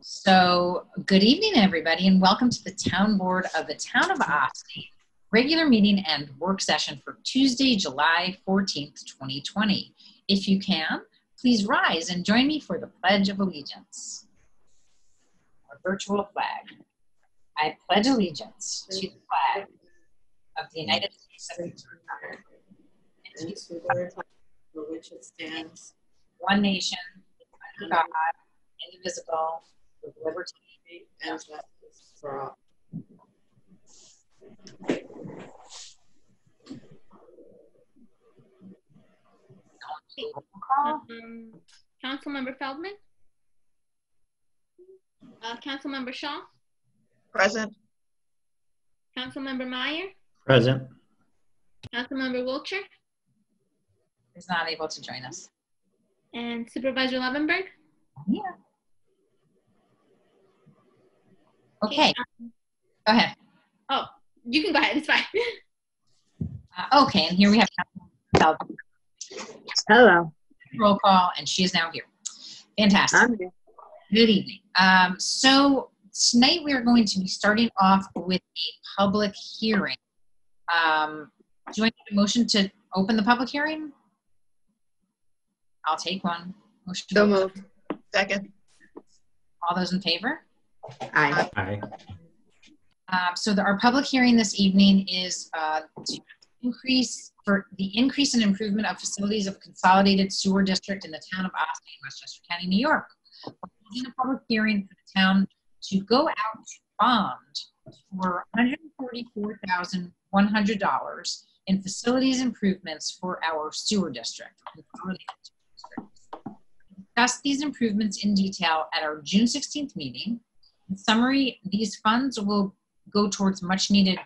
So, good evening, everybody, and welcome to the Town Board of the Town of Austin regular meeting and work session for Tuesday, July 14th, 2020. If you can, please rise and join me for the Pledge of Allegiance. Our virtual flag. I pledge allegiance to the flag of the United States of America and to the republic for which it stands, one nation, under God, indivisible, with liberty and justice for all. Councilmember Feldman? Councilmember Shaw? Present. Councilmember Meyer? Present. Councilmember Wiltshire? is not able to join us. And Supervisor Levenberg? Yeah. Okay, go ahead. Oh, you can go ahead, it's fine. Okay, and here we have Hello. roll call, and she is now here. Fantastic. I'm here. Good evening. So tonight we are going to be starting off with a public hearing. Do I need a motion to open the public hearing? I'll take one. Motion So moved. Second. All those in favor? Aye. Aye. Our public hearing this evening is to increase and improvement of facilities of consolidated sewer district in the town of Austin, Westchester County, New York. We're holding a public hearing for the town to go out to bond for $144,100 in facilities improvements for our sewer district. Discuss these improvements in detail at our June 16th meeting. In summary, these funds will go towards much needed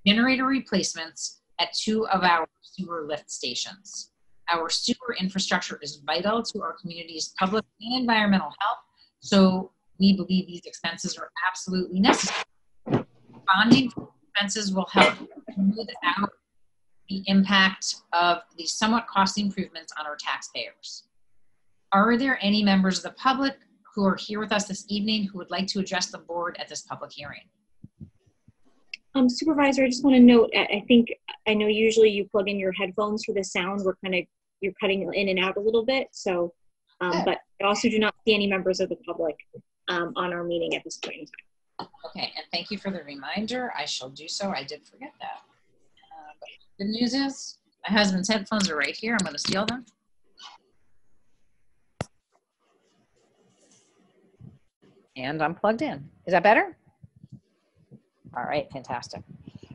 generator replacements at 2 of our sewer lift stations. Our sewer infrastructure is vital to our community's public and environmental health, so we believe these expenses are absolutely necessary. Bonding expenses will help smooth out the impact of these somewhat costly improvements on our taxpayers. Are there any members of the public who are here with us this evening who would like to address the board at this public hearing? Supervisor, I just want to note, I know usually you plug in your headphones for the sound. You're cutting in and out a little bit. So, but I also do not see any members of the public on our meeting at this point in time. Okay, and thank you for the reminder. I shall do so. I did forget that. But good news is my husband's headphones are right here. I'm going to steal them. And I'm plugged in. Is that better? All right, fantastic.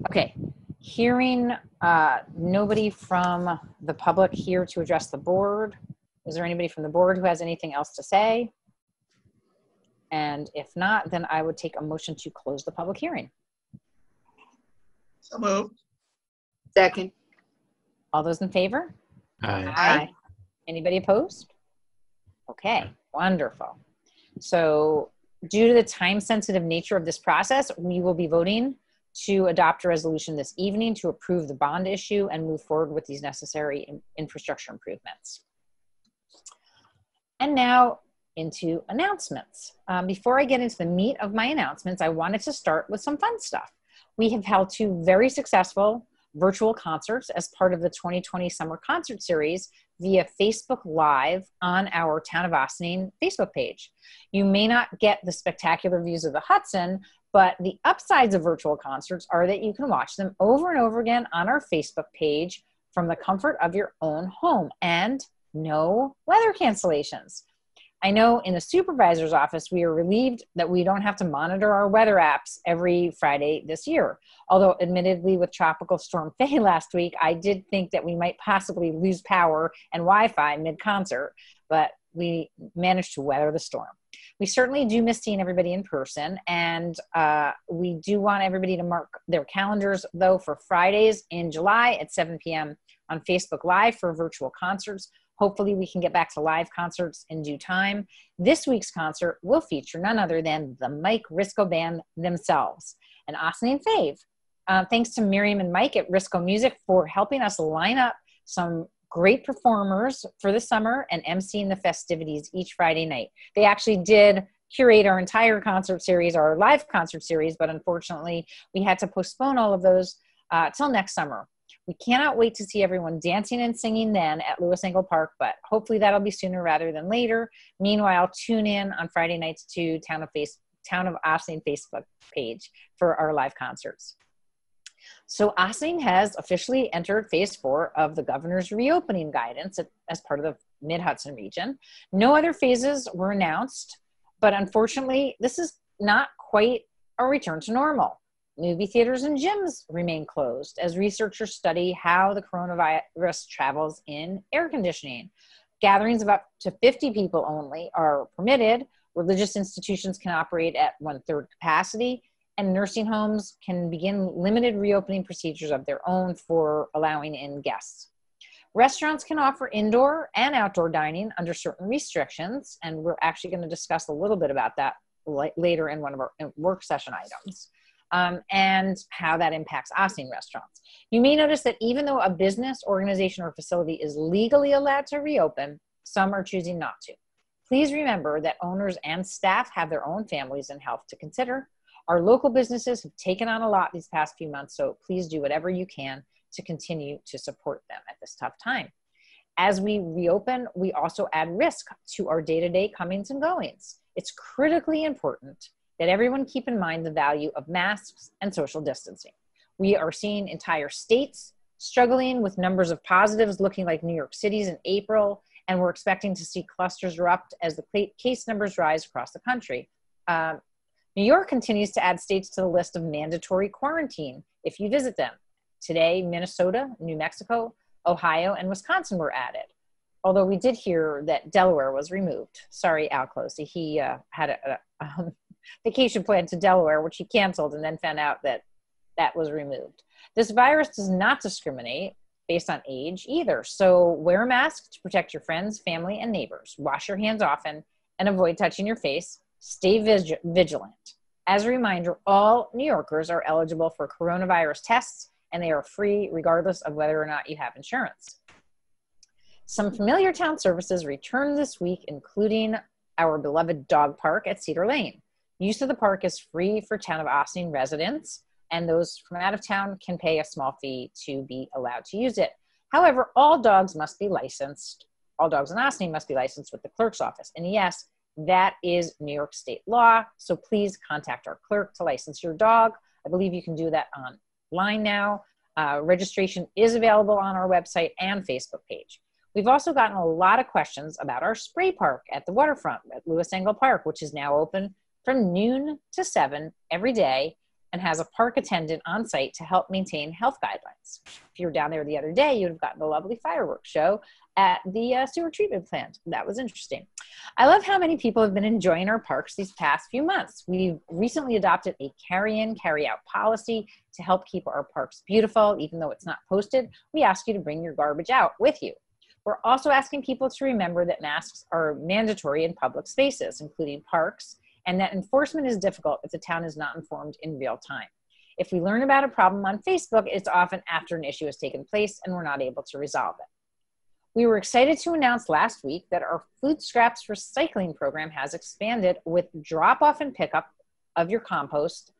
Okay, hearing nobody from the public here to address the board. Is there anybody from the board who has anything else to say? And if not, then I would take a motion to close the public hearing. So moved. Second. All those in favor? Aye. Aye. Anybody opposed? Okay, wonderful. So due to the time-sensitive nature of this process, we will be voting to adopt a resolution this evening to approve the bond issue and move forward with these necessary infrastructure improvements. And now into announcements. Before I get into the meat of my announcements, I wanted to start with some fun stuff. We have held 2 very successful virtual concerts as part of the 2020 Summer Concert Series via Facebook Live on our Town of Austin Facebook page. You may not get the spectacular views of the Hudson, but the upsides of virtual concerts are that you can watch them over and over again on our Facebook page from the comfort of your own home, and no weather cancellations. I know in the supervisor's office, we are relieved that we don't have to monitor our weather apps every Friday this year. Although admittedly with Tropical Storm Faye last week, I did think that we might possibly lose power and Wi-Fi mid-concert, but we managed to weather the storm. We certainly do miss seeing everybody in person, and we do want everybody to mark their calendars though for Fridays in July at 7 p.m. on Facebook Live for virtual concerts. Hopefully we can get back to live concerts in due time. This week's concert will feature none other than the Mike Risco Band themselves, an Austin fave. Thanks to Miriam and Mike at Risco Music for helping us line up some great performers for the summer and emceeing the festivities each Friday night. They actually did curate our entire concert series, our live concert series, but unfortunately we had to postpone all of those till next summer. We cannot wait to see everyone dancing and singing then at Lewis Engle Park, but hopefully that'll be sooner rather than later. Meanwhile, tune in on Friday nights to Town of Ossining Facebook page for our live concerts. So Ossining has officially entered phase 4 of the governor's reopening guidance as part of the Mid-Hudson region. No other phases were announced, but unfortunately, this is not quite a return to normal. Movie theaters and gyms remain closed as researchers study how the coronavirus travels in air conditioning. Gatherings of up to 50 people only are permitted. Religious institutions can operate at 1/3 capacity, and nursing homes can begin limited reopening procedures of their own for allowing in guests. Restaurants can offer indoor and outdoor dining under certain restrictions, and we're actually going to discuss a little bit about that later in one of our work session items. And how that impacts Ossining restaurants. You may notice that even though a business, organization, or facility is legally allowed to reopen, some are choosing not to. Please remember that owners and staff have their own families and health to consider. Our local businesses have taken on a lot these past few months, so please do whatever you can to continue to support them at this tough time. As we reopen, we also add risk to our day-to-day comings and goings. It's critically important that everyone keep in mind the value of masks and social distancing. We are seeing entire states struggling with numbers of positives looking like New York City's in April, and we're expecting to see clusters erupt as the case numbers rise across the country. New York continues to add states to the list of mandatory quarantine if you visit them. Today, Minnesota, New Mexico, Ohio, and Wisconsin were added. Although we did hear that Delaware was removed. Sorry, Al Closey. He had a vacation plan to Delaware, which he canceled and then found out that that was removed. This virus does not discriminate based on age either. So wear a mask to protect your friends, family, and neighbors. Wash your hands often and avoid touching your face. Stay vigilant. As a reminder, all New Yorkers are eligible for coronavirus tests, and they are free regardless of whether or not you have insurance. Some familiar town services returned this week, including our beloved dog park at Cedar Lane. Use of the park is free for Town of Ossining residents, and those from out of town can pay a small fee to be allowed to use it. However, all dogs must be licensed. All dogs in Ossining must be licensed with the clerk's office. And yes, that is New York State law. So please contact our clerk to license your dog. I believe you can do that online now. Registration is available on our website and Facebook page. We've also gotten a lot of questions about our spray park at the waterfront at Lewis Engle Park, which is now open from noon to 7 every day and has a park attendant on site to help maintain health guidelines. If you were down there the other day, you'd have gotten a lovely fireworks show at the sewer treatment plant. That was interesting. I love how many people have been enjoying our parks these past few months. We've recently adopted a carry-in, carry-out policy to help keep our parks beautiful. Even though it's not posted, we ask you to bring your garbage out with you. We're also asking people to remember that masks are mandatory in public spaces, including parks, and that enforcement is difficult if the town is not informed in real time. If we learn about a problem on Facebook, it's often after an issue has taken place and we're not able to resolve it. We were excited to announce last week that our food scraps recycling program has expanded with drop-off and pickup of your compost,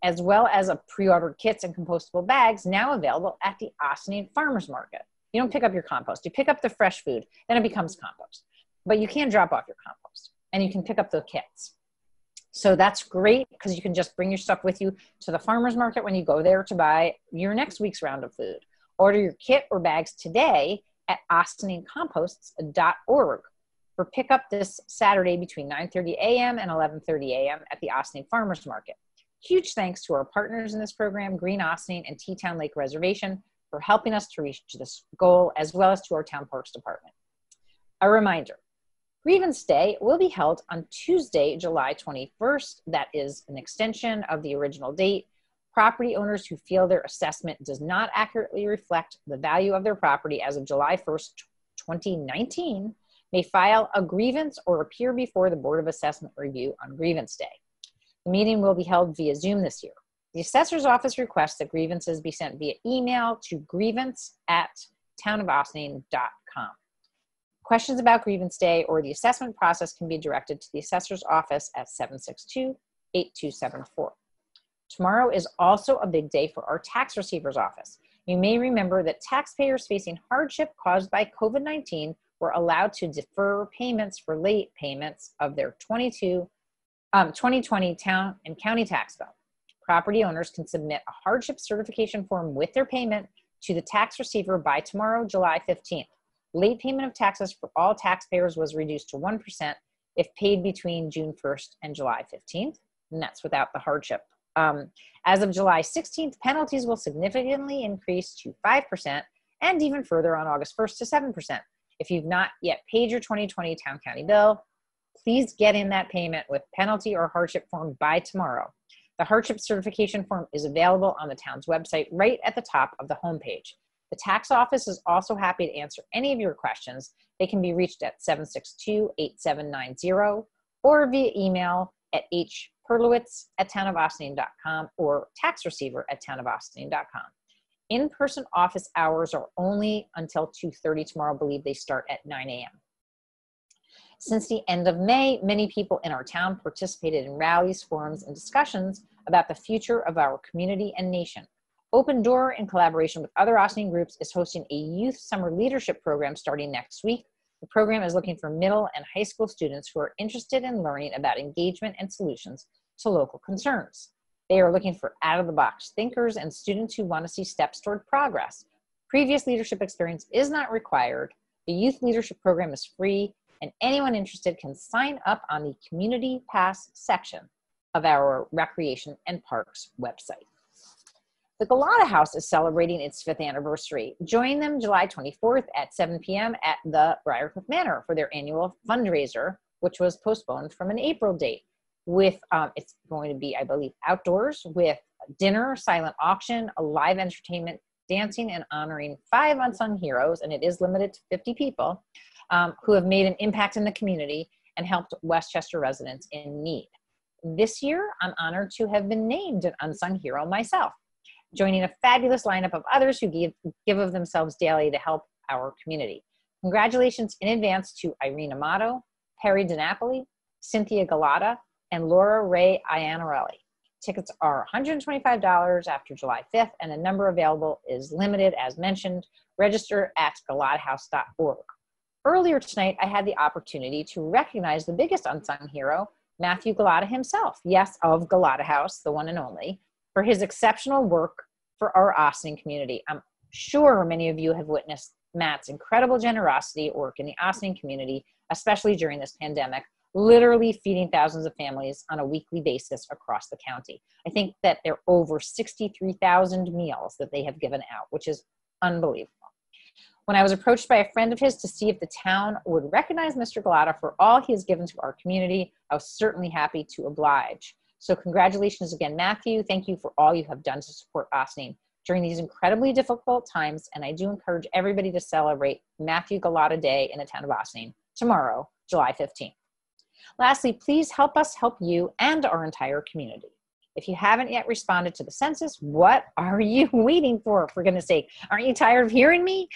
as well as a pre-ordered kits and compostable bags now available at the Ossining Farmers Market. You don't pick up your compost. You pick up the fresh food, then it becomes compost. But you can drop off your compost, and you can pick up the kits. So that's great because you can just bring your stuff with you to the farmer's market when you go there to buy your next week's round of food. Order your kit or bags today at ostiningcomposts.org for pickup this Saturday between 9:30 a.m. and 11:30 a.m. at the Ossining Farmers Market. Huge thanks to our partners in this program, Green Ossining and Teatown Lake Reservation, for helping us to reach this goal, as well as to our Town Parks Department. A reminder, Grievance Day will be held on Tuesday, July 21st. That is an extension of the original date. Property owners who feel their assessment does not accurately reflect the value of their property as of July 1st, 2019, may file a grievance or appear before the Board of Assessment Review on Grievance Day. The meeting will be held via Zoom this year. The assessor's office requests that grievances be sent via email to grievance@townofossining.com. Questions about grievance day or the assessment process can be directed to the assessor's office at 762-8274. Tomorrow is also a big day for our tax receiver's office. You may remember that taxpayers facing hardship caused by COVID-19 were allowed to defer payments for late payments of their 2020 town and county tax bill. Property owners can submit a hardship certification form with their payment to the tax receiver by tomorrow, July 15th. Late payment of taxes for all taxpayers was reduced to 1% if paid between June 1st and July 15th, and that's without the hardship. As of July 16th, penalties will significantly increase to 5% and even further on August 1st to 7%. If you've not yet paid your 2020 town county bill, please get in that payment with penalty or hardship form by tomorrow. The hardship certification form is available on the town's website right at the top of the homepage. The tax office is also happy to answer any of your questions. They can be reached at 762-8790 or via email at hperlowitz@townofaustining.com or taxreceiver@townofaustining.com. In-person office hours are only until 2:30 tomorrow. I believe they start at 9 a.m. Since the end of May, many people in our town participated in rallies, forums, and discussions about the future of our community and nation. Open Door, in collaboration with other Austining groups, is hosting a youth summer leadership program starting next week. The program is looking for middle and high school students who are interested in learning about engagement and solutions to local concerns. They are looking for out-of-the-box thinkers and students who want to see steps toward progress. Previous leadership experience is not required. The youth leadership program is free, and anyone interested can sign up on the Community Pass section of our Recreation and Parks website. The Galata House is celebrating its 5th anniversary. Join them July 24th at 7 p.m. at the Briarcliff Manor for their annual fundraiser, which was postponed from an April date. It's going to be, I believe, outdoors with dinner, silent auction, a live entertainment, dancing, and honoring 5 unsung heroes, and it is limited to 50 people, who have made an impact in the community and helped Westchester residents in need. This year, I'm honored to have been named an unsung hero myself, joining a fabulous lineup of others who give of themselves daily to help our community. Congratulations in advance to Irene Amato, Perry DiNapoli, Cynthia Galata, and Laura Ray Iannarelli. Tickets are $125 after July 5th, and the number available is limited as mentioned. Register at galatahouse.org. Earlier tonight, I had the opportunity to recognize the biggest unsung hero, Matthew Galata himself, yes, of Galata House, the one and only, for his exceptional work for our Austining community. I'm sure many of you have witnessed Matt's incredible generosity at work in the Austining community, especially during this pandemic, literally feeding thousands of families on a weekly basis across the county. I think that there are over 63,000 meals that they have given out, which is unbelievable. When I was approached by a friend of his to see if the town would recognize Mr. Galata for all he has given to our community, I was certainly happy to oblige. So congratulations again, Matthew. Thank you for all you have done to support Austining during these incredibly difficult times, and I do encourage everybody to celebrate Matthew Galata Day in the town of Austining tomorrow, July 15th. Lastly, please help us help you and our entire community. If you haven't yet responded to the census, what are you waiting for goodness sake? Aren't you tired of hearing me?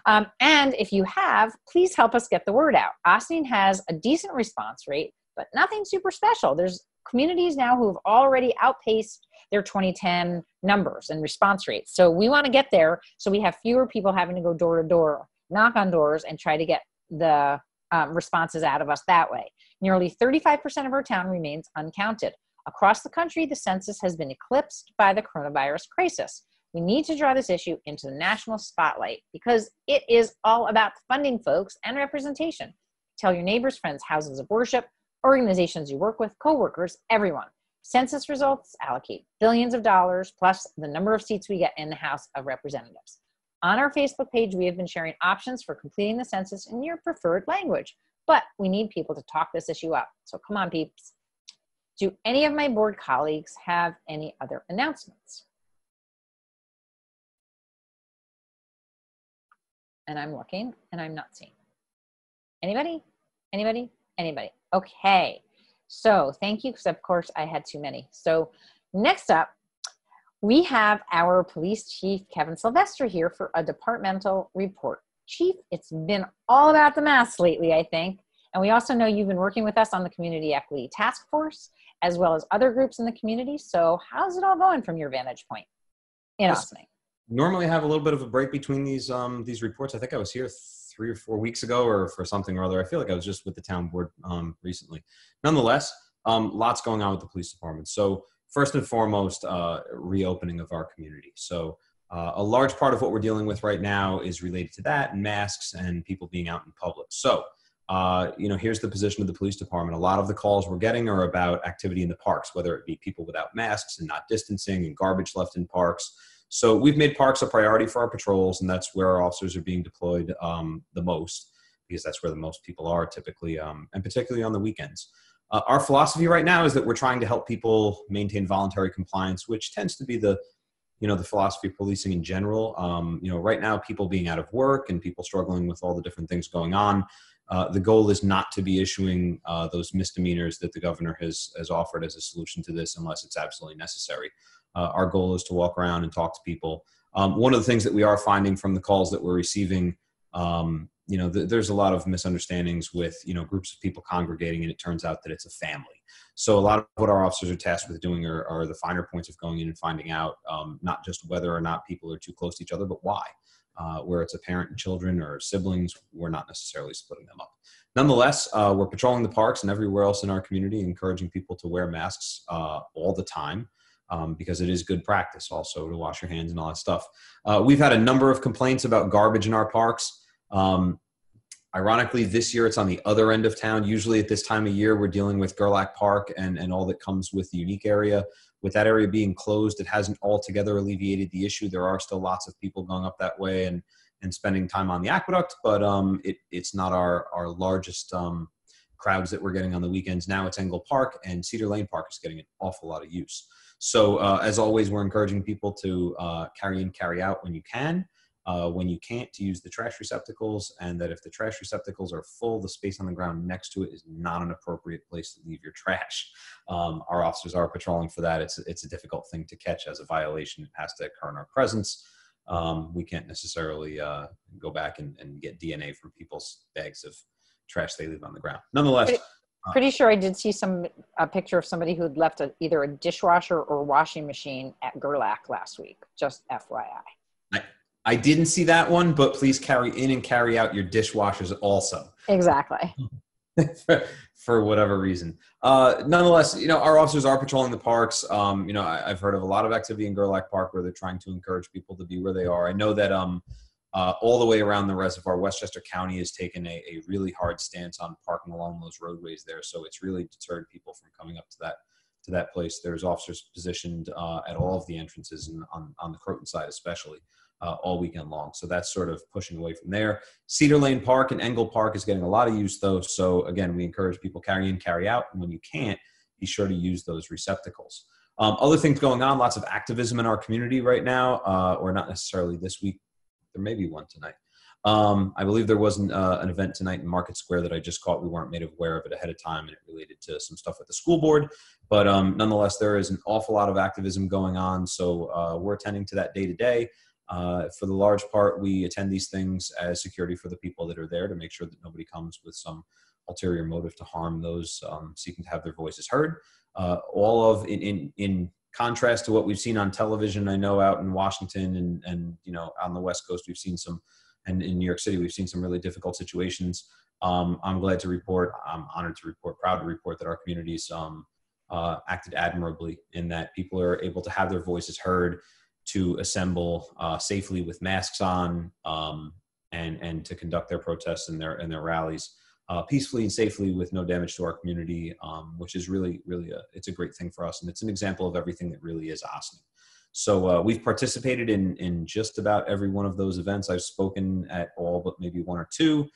And if you have, please help us get the word out. Austining has a decent response rate, but nothing super special. There's communities now who have already outpaced their 2010 numbers and response rates. So we want to get there so we have fewer people having to go door to door, knock on doors, and try to get the responses out of us that way. Nearly 35% of our town remains uncounted. Across the country, the census has been eclipsed by the coronavirus crisis. We need to draw this issue into the national spotlight because it is all about funding, folks, and representation. Tell your neighbors, friends, houses of worship, organizations you work with, coworkers, everyone. Census results allocate billions of dollars plus the number of seats we get in the House of Representatives. On our Facebook page, we have been sharing options for completing the census in your preferred language, but we need people to talk this issue up. So come on, peeps. Do any of my board colleagues have any other announcements? And I'm looking and I'm not seeing. Anybody? Anybody? Anybody? Okay. So thank you, because of course I had too many. So next up, we have our police chief, Kevin Sylvester, here for a departmental report. Chief, it's been all about the masks lately, I think. And we also know you've been working with us on the Community Equity Task Force, as well as other groups in the community. So how's it all going from your vantage point in Ossining? Normally I have a little bit of a break between these reports. I think I was here 3 or 4 weeks ago or for something or other. I feel like I was just with the town board recently. Nonetheless, lots going on with the police department. So first and foremost, reopening of our community. So a large part of what we're dealing with right now is related to that and masks and people being out in public. So, here's the position of the police department. A lot of the calls we're getting are about activity in the parks, whether it be people without masks and not distancing and garbage left in parks. So we've made parks a priority for our patrols, and that's where our officers are being deployed the most, because that's where the most people are typically, and particularly on the weekends. Our philosophy right now is that we're trying to help people maintain voluntary compliance, which tends to be the philosophy of policing in general. Right now, people being out of work and people struggling with all the different things going on, the goal is not to be issuing those misdemeanors that the governor has offered as a solution to this unless it's absolutely necessary. Our goal is to walk around and talk to people. One of the things that we are finding from the calls that we're receiving, there's a lot of misunderstandings with, groups of people congregating, and it turns out that it's a family. So a lot of what our officers are tasked with doing are the finer points of going in and finding out not just whether or not people are too close to each other, but why. Where it's a parent and children or siblings, we're not necessarily splitting them up. Nonetheless, we're patrolling the parks and everywhere else in our community, encouraging people to wear masks all the time. Because it is good practice also to wash your hands and all that stuff. We've had a number of complaints about garbage in our parks. Ironically, this year it's on the other end of town. Usually at this time of year, we're dealing with Gerlach Park and all that comes with the unique area. With that area being closed, it hasn't altogether alleviated the issue. There are still lots of people going up that way and spending time on the aqueduct, but it's not our largest crowds that we're getting on the weekends. Now it's Engle Park, and Cedar Lane Park is getting an awful lot of use. So as always, we're encouraging people to carry in, carry out when you can. When you can't, to use the trash receptacles, and that if the trash receptacles are full, the space on the ground next to it is not an appropriate place to leave your trash. Our officers are patrolling for that. It's a difficult thing to catch as a violation. It has to occur in our presence. We can't necessarily go back and get DNA from people's bags of trash they leave on the ground. Nonetheless, pretty sure I did see a picture of somebody who had left either a dishwasher or washing machine at Gerlach last week. Just FYI. I didn't see that one, but please carry in and carry out your dishwashers also. Exactly. for whatever reason. Nonetheless, our officers are patrolling the parks. I've heard of a lot of activity in Gerlach Park where they're trying to encourage people to be where they are. I know that all the way around the reservoir, Westchester County has taken a really hard stance on parking along those roadways there. So it's really deterred people from coming up to that place. There's officers positioned at all of the entrances and on the Croton side especially all weekend long. So that's sort of pushing away from there. Cedar Lane Park and Engle Park is getting a lot of use though. So again, we encourage people carry in, carry out. And when you can't, be sure to use those receptacles. Other things going on, lots of activism in our community right now, or not necessarily this week. There may be one tonight. I believe there was an event tonight in Market Square that I just caught. We weren't made aware of it ahead of time, and it related to some stuff with the school board. But nonetheless, there is an awful lot of activism going on. So we're attending to that day to day. For the large part, we attend these things as security for the people that are there to make sure that nobody comes with some ulterior motive to harm those seeking to have their voices heard. All of in contrast to what we've seen on television, I know out in Washington and on the West Coast, we've seen some, and in New York City, we've seen some really difficult situations. I'm glad to report, I'm honored to report, proud to report that our communities acted admirably in that people are able to have their voices heard, to assemble safely with masks on, and to conduct their protests and their rallies peacefully and safely with no damage to our community, which is really it's a great thing for us, and it's an example of everything that really is Ossining. So we've participated in just about every one of those events. I've spoken at all but maybe one or two.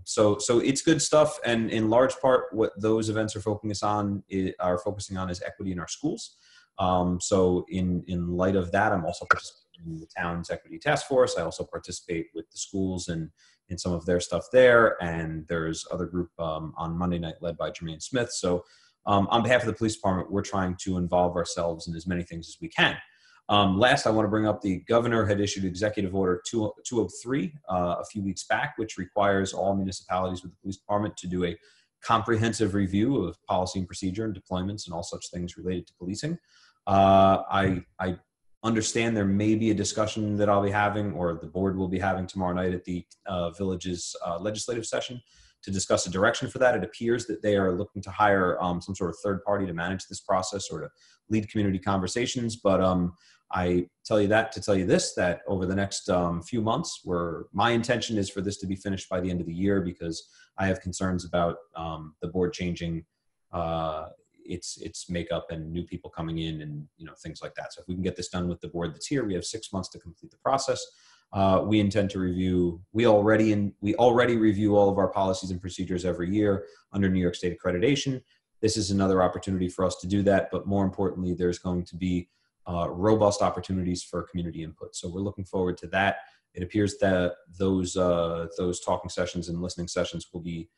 So it's good stuff, and in large part, what those events are focusing on is equity in our schools. So in light of that, I'm also participating in the town's equity task force. I also participate with the schools and in some of their stuff there. And there's other group on Monday night led by Jermaine Smith. So on behalf of the police department, we're trying to involve ourselves in as many things as we can. Last, I want to bring up the governor had issued Executive Order 203 a few weeks back, which requires all municipalities with the police department to do a comprehensive review of policy and procedure and deployments and all such things related to policing. I understand there may be a discussion that I'll be having, or the board will be having tomorrow night at the village's legislative session to discuss a direction for that. It appears that they are looking to hire some sort of third party to manage this process or to lead community conversations. But I tell you that to tell you this, that over the next few months, my intention is for this to be finished by the end of the year, because I have concerns about the board changing its makeup and new people coming in and things like that. So if we can get this done with the board that's here, we have 6 months to complete the process. We intend to review. We already review all of our policies and procedures every year under New York State accreditation. This is another opportunity for us to do that, but more importantly, there's going to be robust opportunities for community input. So we're looking forward to that. It appears that those talking sessions and listening sessions will be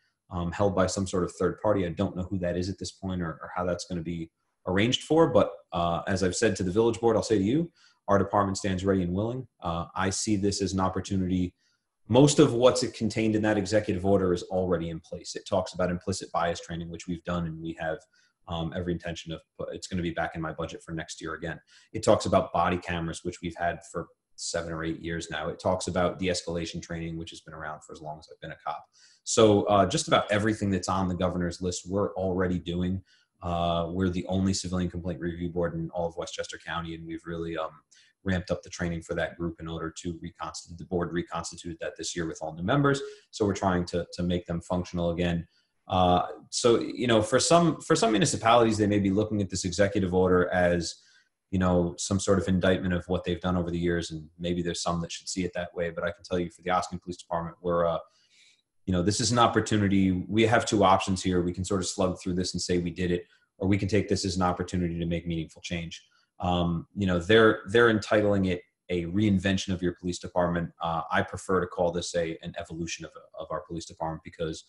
held by some sort of third party. I don't know who that is at this point or how that's going to be arranged for, but as I've said to the village board, I'll say to you, our department stands ready and willing. I see this as an opportunity. Most of what's contained in that executive order is already in place. It talks about implicit bias training, which we've done, and we have every intention of, it's going to be back in my budget for next year again. It talks about body cameras, which we've had for 7 or 8 years now. It talks about de-escalation training, which has been around for as long as I've been a cop. So just about everything that's on the governor's list, we're already doing. We're the only civilian complaint review board in all of Westchester County, and we've really ramped up the training for that group in order to reconstitute. The board reconstituted that this year with all new members. So we're trying to make them functional again. So, for some municipalities, they may be looking at this executive order as, some sort of indictment of what they've done over the years. And maybe there's some that should see it that way. But I can tell you for the Ossining Police Department, we're, this is an opportunity. We have 2 options here. We can sort of slug through this and say we did it, or we can take this as an opportunity to make meaningful change. They're entitling it a reinvention of your police department. I prefer to call this an evolution of our police department, because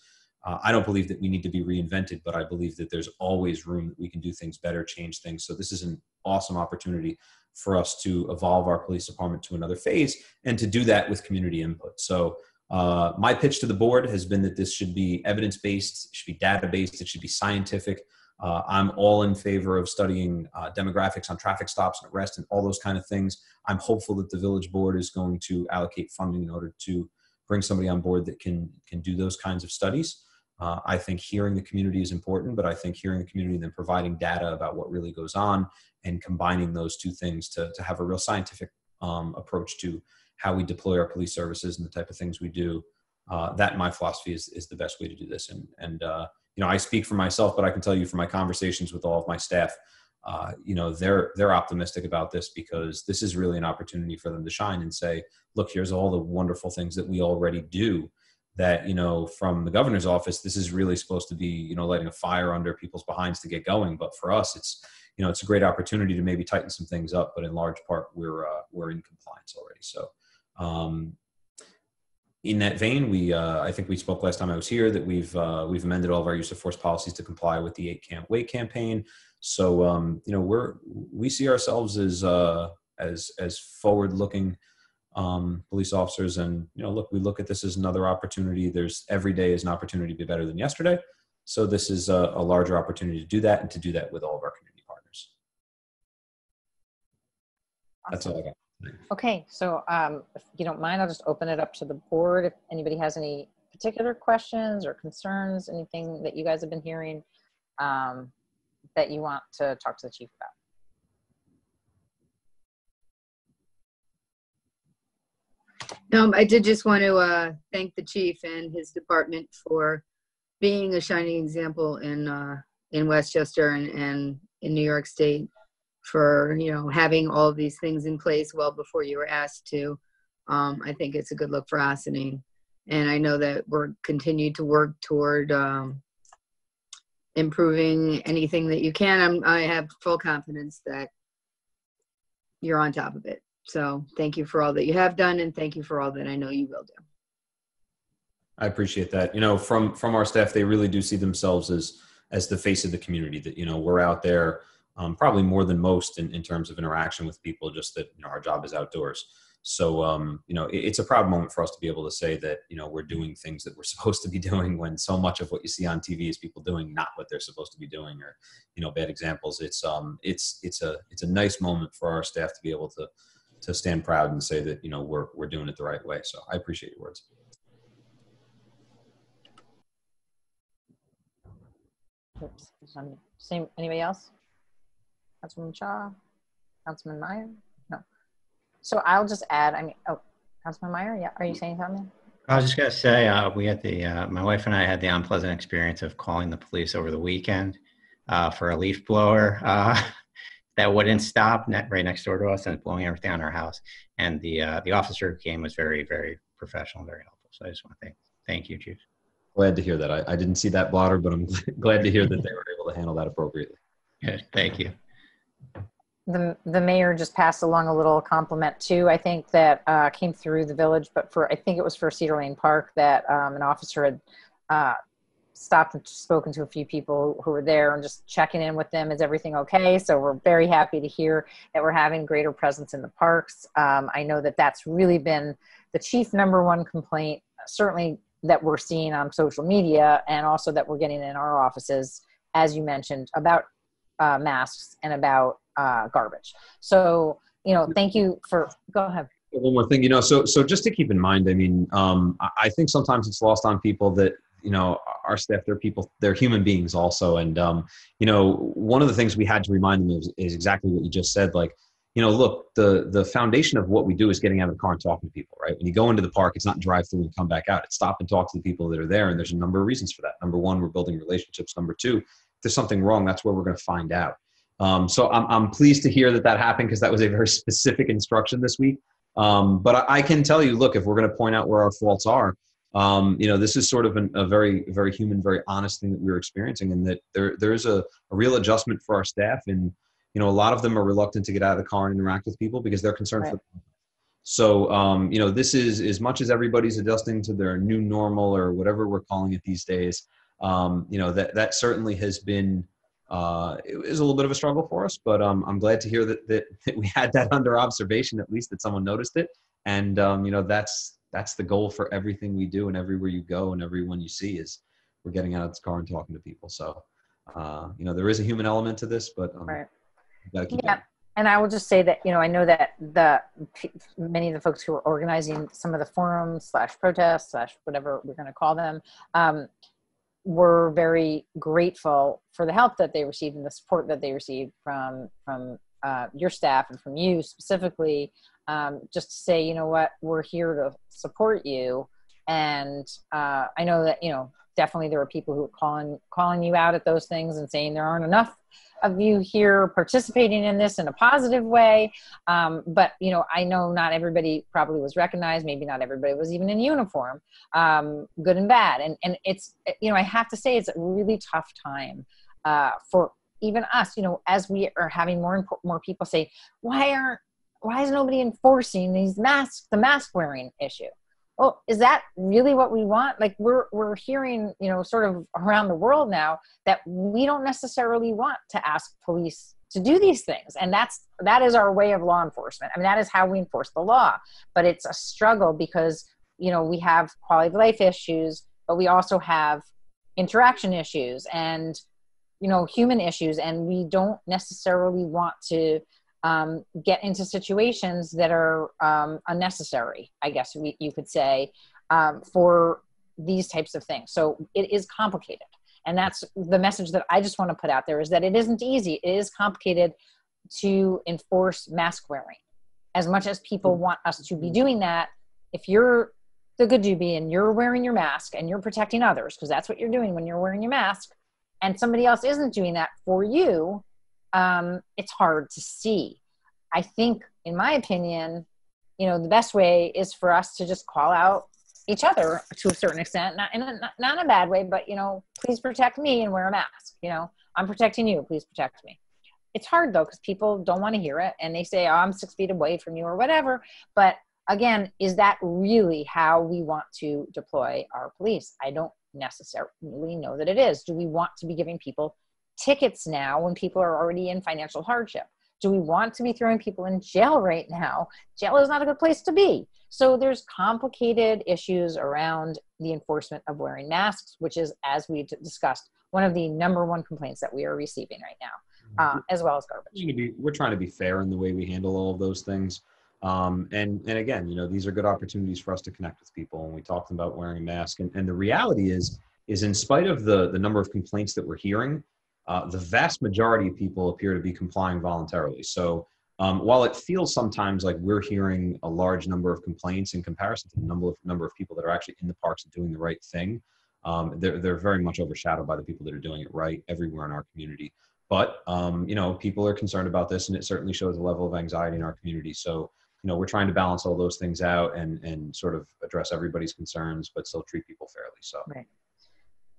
I don't believe that we need to be reinvented, but I believe that there's always room that we can do things better, change things. So this is an awesome opportunity for us to evolve our police department to another phase, and to do that with community input. So my pitch to the board has been that this should be evidence-based, it should be data-based, it should be scientific. I'm all in favor of studying demographics on traffic stops and arrests and all those kind of things. I'm hopeful that the village board is going to allocate funding in order to bring somebody on board that can do those kinds of studies. I think hearing the community is important, but I think hearing the community and then providing data about what really goes on and combining those 2 things to have a real scientific approach to how we deploy our police services and the type of things we do. That, in my philosophy, is the best way to do this. And I speak for myself, but I can tell you from my conversations with all of my staff, they're optimistic about this, because this is really an opportunity for them to shine and say, look, here's all the wonderful things that we already do that, from the governor's office, this is really supposed to be, lighting a fire under people's behinds to get going. But for us, it's a great opportunity to maybe tighten some things up, but in large part, we're in compliance already. So, in that vein, I think we spoke last time I was here that we've amended all of our use of force policies to comply with the 8 Can't Wait campaign. So we see ourselves as forward-looking police officers, and we look at this as another opportunity. Every day is an opportunity to be better than yesterday. So this is a larger opportunity to do that, and to do that with all of our community partners. Awesome. That's all I got. Okay, so if you don't mind, I'll just open it up to the board. If anybody has any particular questions or concerns, anything that you guys have been hearing that you want to talk to the chief about. No, I did just want to thank the chief and his department for being a shining example in Westchester and in New York State, for having all of these things in place well before you were asked to. I think it's a good look for Ossining, and I know that we're continued to work toward improving anything that you can. I have full confidence that you're on top of it. So thank you for all that you have done, and thank you for all that I know you will do. I appreciate that. From our staff, they really do see themselves as the face of the community, that, we're out there probably more than most in terms of interaction with people, just that, our job is outdoors. So, it's a proud moment for us to be able to say that, we're doing things that we're supposed to be doing, when so much of what you see on TV is people doing not what they're supposed to be doing, or, bad examples. It's a nice moment for our staff to be able to stand proud and say that, we're doing it the right way. So I appreciate your words. Oops. Same. Anybody else? Councilman Shaw? Councilman Meyer? No. So I'll just add, Councilman Meyer, yeah, are you saying something? I was just going to say, we had my wife and I had the unpleasant experience of calling the police over the weekend for a leaf blower that wouldn't stop right next door to us and blowing everything on our house. And the officer who came was very, very professional and very helpful. So I just want to thank you, Chief. Glad to hear that. I didn't see that blotter, but I'm glad to hear that they were able to handle that appropriately. Good. Thank you. The mayor just passed along a little compliment too, I think, that came through the village, but I think it was for Cedar Lane Park, that an officer had stopped and spoken to a few people who were there and just checking in with them. Is everything okay? So we're very happy to hear that we're having greater presence in the parks. I know that that's really been the chief #1 complaint, certainly that we're seeing on social media, and also that we're getting in our offices, as you mentioned, about masks and about garbage. So, thank you for, go ahead. One more thing, so just to keep in mind, I think sometimes it's lost on people that, our staff, they're human beings also. And, one of the things we had to remind them is exactly what you just said. Like, look, the foundation of what we do is getting out of the car and talking to people, right? When you go into the park, it's not drive through and come back out. It's stop and talk to the people that are there. And there's a number of reasons for that. Number one, we're building relationships. Number two, if there's something wrong, that's where we're going to find out. So I'm pleased to hear that happened, because that was a very specific instruction this week. But I can tell you, look, if we're going to point out where our faults are, this is sort of a very, very human, very honest thing that we're experiencing, and that there is a real adjustment for our staff. And, a lot of them are reluctant to get out of the car and interact with people because they're concerned Right. for them. So, this is, as much as everybody's adjusting to their new normal, or whatever we're calling it these days, that certainly has been, it was a little bit of a struggle for us, but I'm glad to hear that we had that under observation, at least that someone noticed it. And, that's the goal for everything we do, and everywhere you go and everyone you see is we're getting out of this car and talking to people. So, there is a human element to this, but Right. gotta keep Yeah. it. And I will just say that, I know that many of the folks who are organizing some of the forums / protests / whatever we're going to call them, were very grateful for the help that they received and the support that they received from your staff and from you specifically, just to say, you know what, we're here to support you. And I know that, definitely there were people who were calling you out at those things and saying there aren't enough of you here participating in this in a positive way. But, I know not everybody probably was recognized. Maybe not everybody was even in uniform, good and bad. And it's, I have to say it's a really tough time for even us, as we are having more people say, why is nobody enforcing the mask wearing issue? Well, is that really what we want? Like we're hearing, sort of around the world now that we don't necessarily want to ask police to do these things. And that is our way of law enforcement. I mean, that is how we enforce the law, but it's a struggle because, we have quality of life issues, but we also have interaction issues and, human issues. And we don't necessarily want to get into situations that are unnecessary, I guess you could say, for these types of things. So it is complicated. And that's the message that I just want to put out there, is that it isn't easy. It is complicated to enforce mask wearing. As much as people want us to be doing that, if you're the good doobie and you're wearing your mask and you're protecting others, because that's what you're doing when you're wearing your mask, and somebody else isn't doing that for you, it's hard to see. I think, in my opinion, the best way is for us to just call out each other to a certain extent, not in a bad way, but, please protect me and wear a mask. I'm protecting you, please protect me. It's hard though, because people don't want to hear it and they say, oh, I'm 6 feet away from you or whatever. But again, is that really how we want to deploy our police? I don't necessarily know that it is. Do we want to be giving people tickets now when people are already in financial hardship? Do we want to be throwing people in jail right now? Jail is not a good place to be. So there's complicated issues around the enforcement of wearing masks, which is, as we discussed, one of the #1 complaints that we are receiving right now, as well as garbage. We're trying to be fair in the way we handle all of those things. And again, these are good opportunities for us to connect with people. And we talked about wearing a mask. And the reality is in spite of the number of complaints that we're hearing, the vast majority of people appear to be complying voluntarily. So while it feels sometimes like we're hearing a large number of complaints in comparison to the number of people that are actually in the parks and doing the right thing, they're very much overshadowed by the people that are doing it right everywhere in our community. But, people are concerned about this, and it certainly shows a level of anxiety in our community. So, we're trying to balance all those things out and sort of address everybody's concerns, but still treat people fairly. So, right.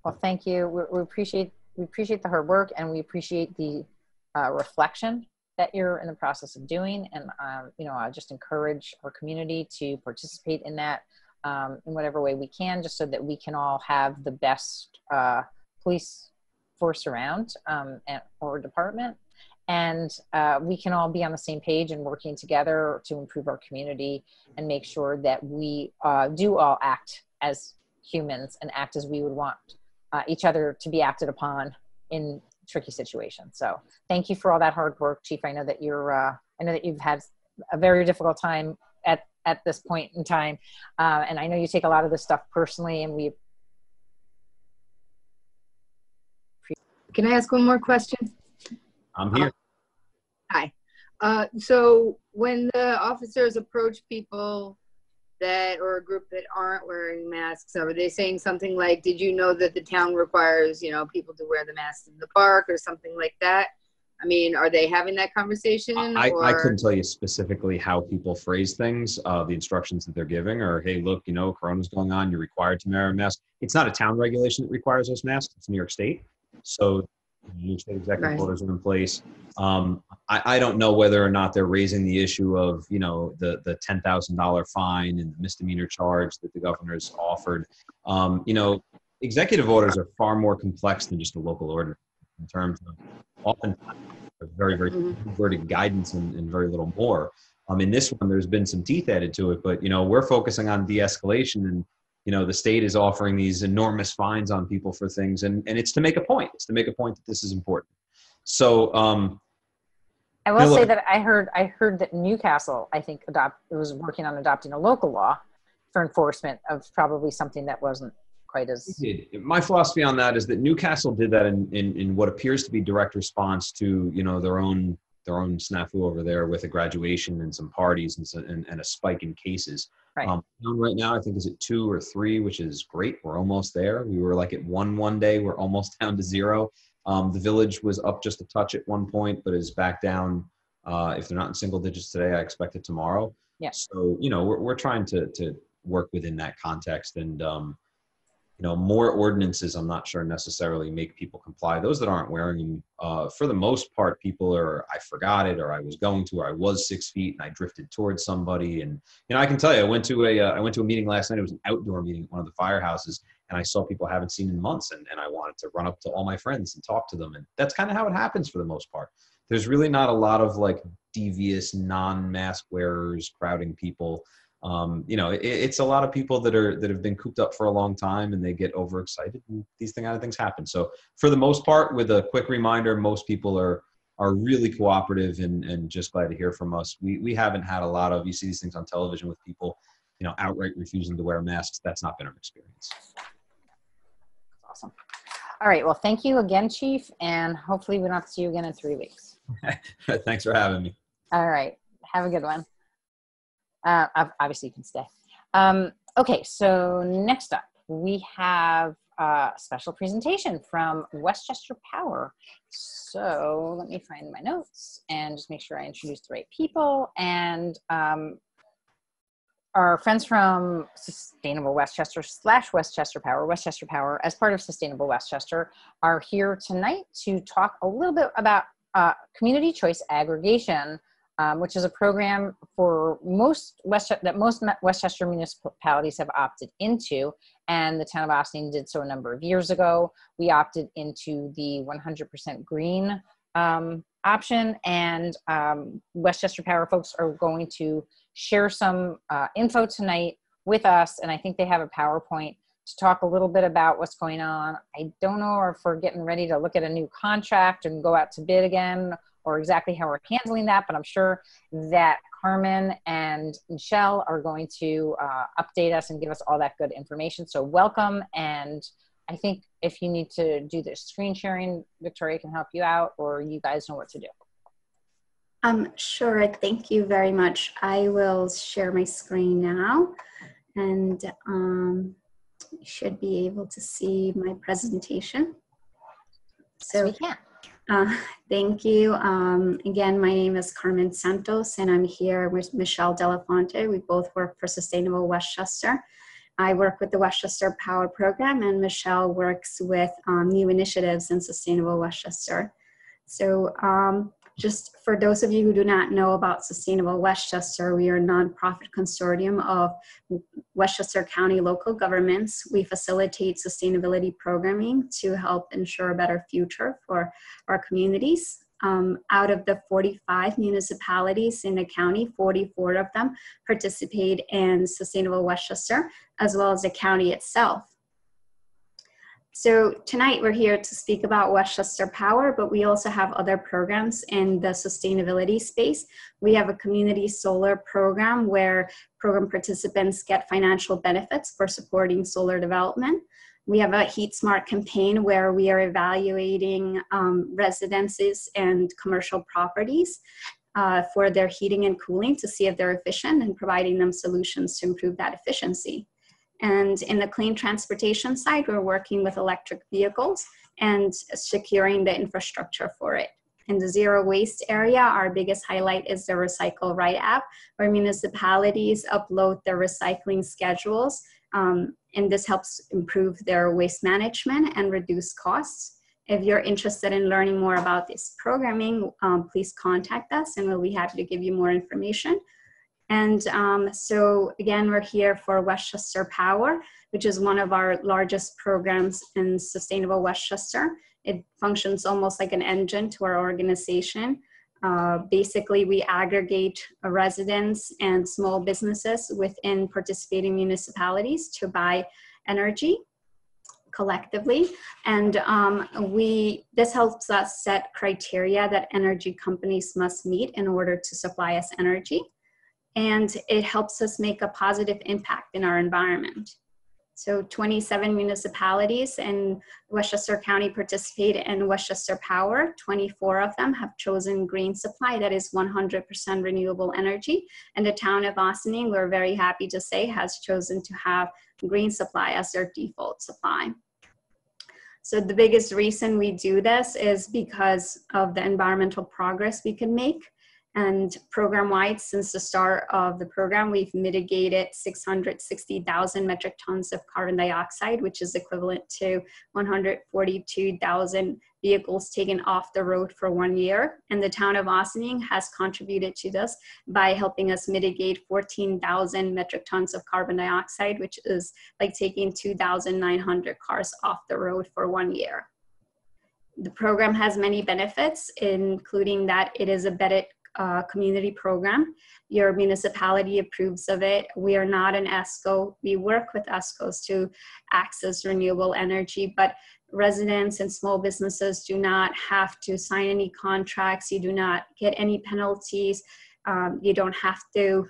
Well, thank you. We appreciate the hard work, and we appreciate the reflection that you're in the process of doing. And, I just encourage our community to participate in that in whatever way we can, just so that we can all have the best police force around or department. And we can all be on the same page and working together to improve our community and make sure that we do all act as humans and act as we would want each other to be acted upon in tricky situations. So thank you for all that hard work, Chief. I know that you've had a very difficult time at this point in time. And I know you take a lot of this stuff personally, and we. Can I ask one more question? I'm here. Hi. So when the officers approach people or a group that aren't wearing masks, are they saying something like, did you know that the town requires, people to wear the masks in the park, or something like that? I mean, are they having that conversation? I couldn't tell you specifically how people phrase things, the instructions that they're giving, or, hey, look, Corona's going on, you're required to wear a mask. It's not a town regulation that requires those masks. It's New York State. So New York State executive orders are in place. I don't know whether or not they're raising the issue of, the $10,000 fine and the misdemeanor charge that the governor's offered. Executive orders are far more complex than just a local order in terms of oftentimes very, very converted guidance and very little more. In this one, there's been some teeth added to it, but, we're focusing on de-escalation, and the state is offering these enormous fines on people for things, and it's to make a point. It's to make a point that this is important. So I will say that I heard that Newcastle, I think, was working on adopting a local law for enforcement of probably something that wasn't quite as. My philosophy on that is that Newcastle did that in what appears to be direct response to their own snafu over there with a graduation and some parties and a spike in cases. Right. Right now, I think is at 2 or 3, which is great. We're almost there. We were like at 1 one day. We're almost down to 0. The Village was up just a touch at one point, but is back down. If they're not in single digits today, I expect it tomorrow. Yeah. So we're trying to work within that context, and more ordinances, I'm not sure necessarily make people comply. Those that aren't wearing them, for the most part, people are, I forgot it, or I was going to, or I was 6 feet and I drifted towards somebody. And, I can tell you, I went to a meeting last night. It was an outdoor meeting at one of the firehouses, and I saw people I haven't seen in months, and I wanted to run up to all my friends and talk to them. And that's kind of how it happens for the most part. There's really not a lot of like devious non-mask wearers crowding people. It's a lot of people that have been cooped up for a long time, and they get overexcited, and these kind of things happen. So for the most part, with a quick reminder, most people are really cooperative and just glad to hear from us. We haven't had a lot of, you see these things on television with people, outright refusing to wear masks. That's not been our experience. Awesome. All right. Well, thank you again, Chief, and hopefully we don't have to see you again in 3 weeks. Thanks for having me. All right. Have a good one. Obviously you can stay. Okay, so next up we have a special presentation from Westchester Power. So let me find my notes and just make sure I introduce the right people. And our friends from Sustainable Westchester / Westchester Power, as part of Sustainable Westchester, are here tonight to talk a little bit about community choice aggregation which is a program for most Westchester municipalities have opted into, and the town of Ossining did so a number of years ago. We opted into the 100% green option, and Westchester Power folks are going to share some info tonight with us, and I think they have a PowerPoint to talk a little bit about what's going on. I don't know if we're getting ready to look at a new contract and go out to bid again, or exactly how we're handling that, but I'm sure that Carmen and Michelle are going to update us and give us all that good information. So welcome, and I think if you need to do the screen sharing, Victoria can help you out, or you guys know what to do. Sure, thank you very much. I will share my screen now, and you should be able to see my presentation. So we can. Thank you. Again, my name is Carmen Santos, and I'm here with Michelle Delafonte. We both work for Sustainable Westchester. I work with the Westchester Power Program, and Michelle works with new initiatives in Sustainable Westchester. So just for those of you who do not know about Sustainable Westchester, we are a nonprofit consortium of Westchester County local governments. We facilitate sustainability programming to help ensure a better future for our communities. Out of the 45 municipalities in the county, 44 of them participate in Sustainable Westchester, as well as the county itself. So tonight we're here to speak about Westchester Power, but we also have other programs in the sustainability space. We have a community solar program where program participants get financial benefits for supporting solar development. We have a Heat Smart campaign where we are evaluating residences and commercial properties for their heating and cooling to see if they're efficient, and providing them solutions to improve that efficiency. And in the clean transportation side, we're working with electric vehicles and securing the infrastructure for it. In the zero waste area, our biggest highlight is the Recycle Right app, where municipalities upload their recycling schedules, and this helps improve their waste management and reduce costs. If you're interested in learning more about this programming, please contact us, and we'll be happy to give you more information. And so again, we're here for Westchester Power, which is one of our largest programs in Sustainable Westchester. It functions almost like an engine to our organization. Basically, we aggregate residents and small businesses within participating municipalities to buy energy collectively. And this helps us set criteria that energy companies must meet in order to supply us energy. And it helps us make a positive impact in our environment. So 27 municipalities in Westchester County participate in Westchester Power. 24 of them have chosen green supply that is 100% renewable energy. And the town of Ossining, we're very happy to say, has chosen to have green supply as their default supply. So the biggest reason we do this is because of the environmental progress we can make. And program-wide, since the start of the program, we've mitigated 660,000 metric tons of carbon dioxide, which is equivalent to 142,000 vehicles taken off the road for 1 year. And the town of Ossining has contributed to this by helping us mitigate 14,000 metric tons of carbon dioxide, which is like taking 2,900 cars off the road for 1 year. The program has many benefits, including that it is a vetted community program. Your municipality approves of it. We are not an ESCO. We work with ESCOs to access renewable energy, but residents and small businesses do not have to sign any contracts. You do not get any penalties. You don't have to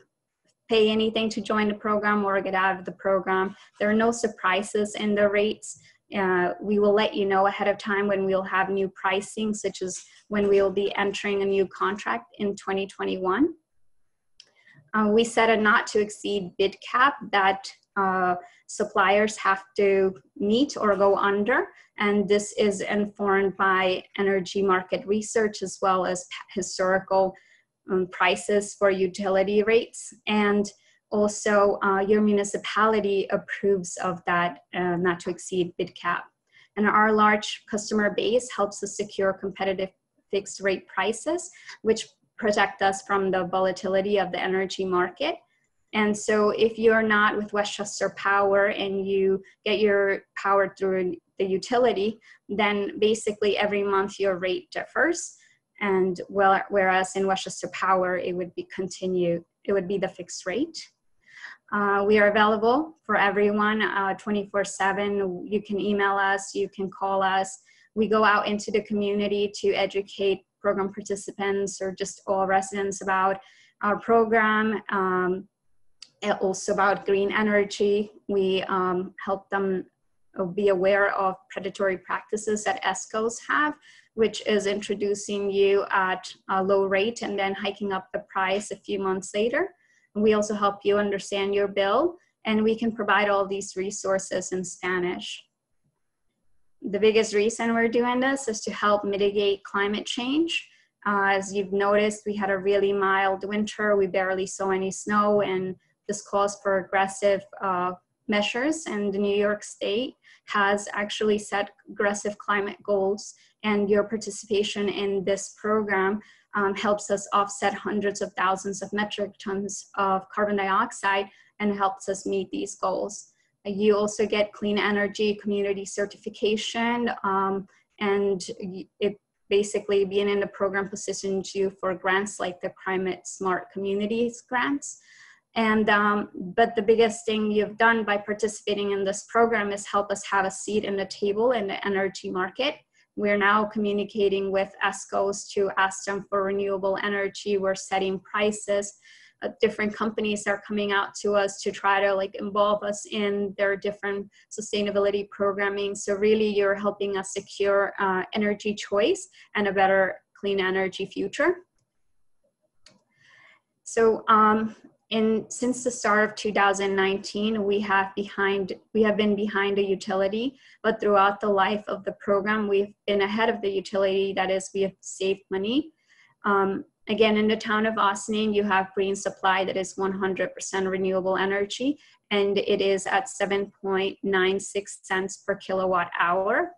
pay anything to join the program or get out of the program. There are no surprises in the rates. We will let you know ahead of time when we'll have new pricing, such as when we'll be entering a new contract in 2021. We set a not to exceed bid cap that suppliers have to meet or go under, and this is informed by energy market research as well as historical prices for utility rates. And also your municipality approves of that not to exceed bid cap. And our large customer base helps us secure competitive fixed rate prices, which protect us from the volatility of the energy market. And so if you're not with Westchester Power and you get your power through the utility, then basically every month your rate differs. And whereas in Westchester Power, it would be the fixed rate. We are available for everyone 24/7. You can email us, you can call us. We go out into the community to educate program participants or just all residents about our program, also about green energy. We help them be aware of predatory practices that ESCOs have, which is introducing you at a low rate and then hiking up the price a few months later. We also help you understand your bill, and we can provide all these resources in Spanish. The biggest reason we're doing this is to help mitigate climate change. As you've noticed, we had a really mild winter. We barely saw any snow, and this calls for aggressive measures. And the New York State has actually set aggressive climate goals, and your participation in this program helps us offset hundreds of thousands of metric tons of carbon dioxide and helps us meet these goals. You also get clean energy community certification, and it basically being in the program positions you for grants like the Climate Smart Communities grants. And but the biggest thing you've done by participating in this program is help us have a seat in the table in the energy market. We're now communicating with ESCOs to ask them for renewable energy. We're setting prices. Different companies are coming out to us to try to involve us in their different sustainability programming. So really you're helping us secure energy choice and a better clean energy future. So since the start of 2019, we have been behind a utility, but throughout the life of the program, we've been ahead of the utility. That is, we have saved money. Again, in the town of Ossining, you have green supply that is 100% renewable energy, and it is at 7.96 cents per kilowatt hour.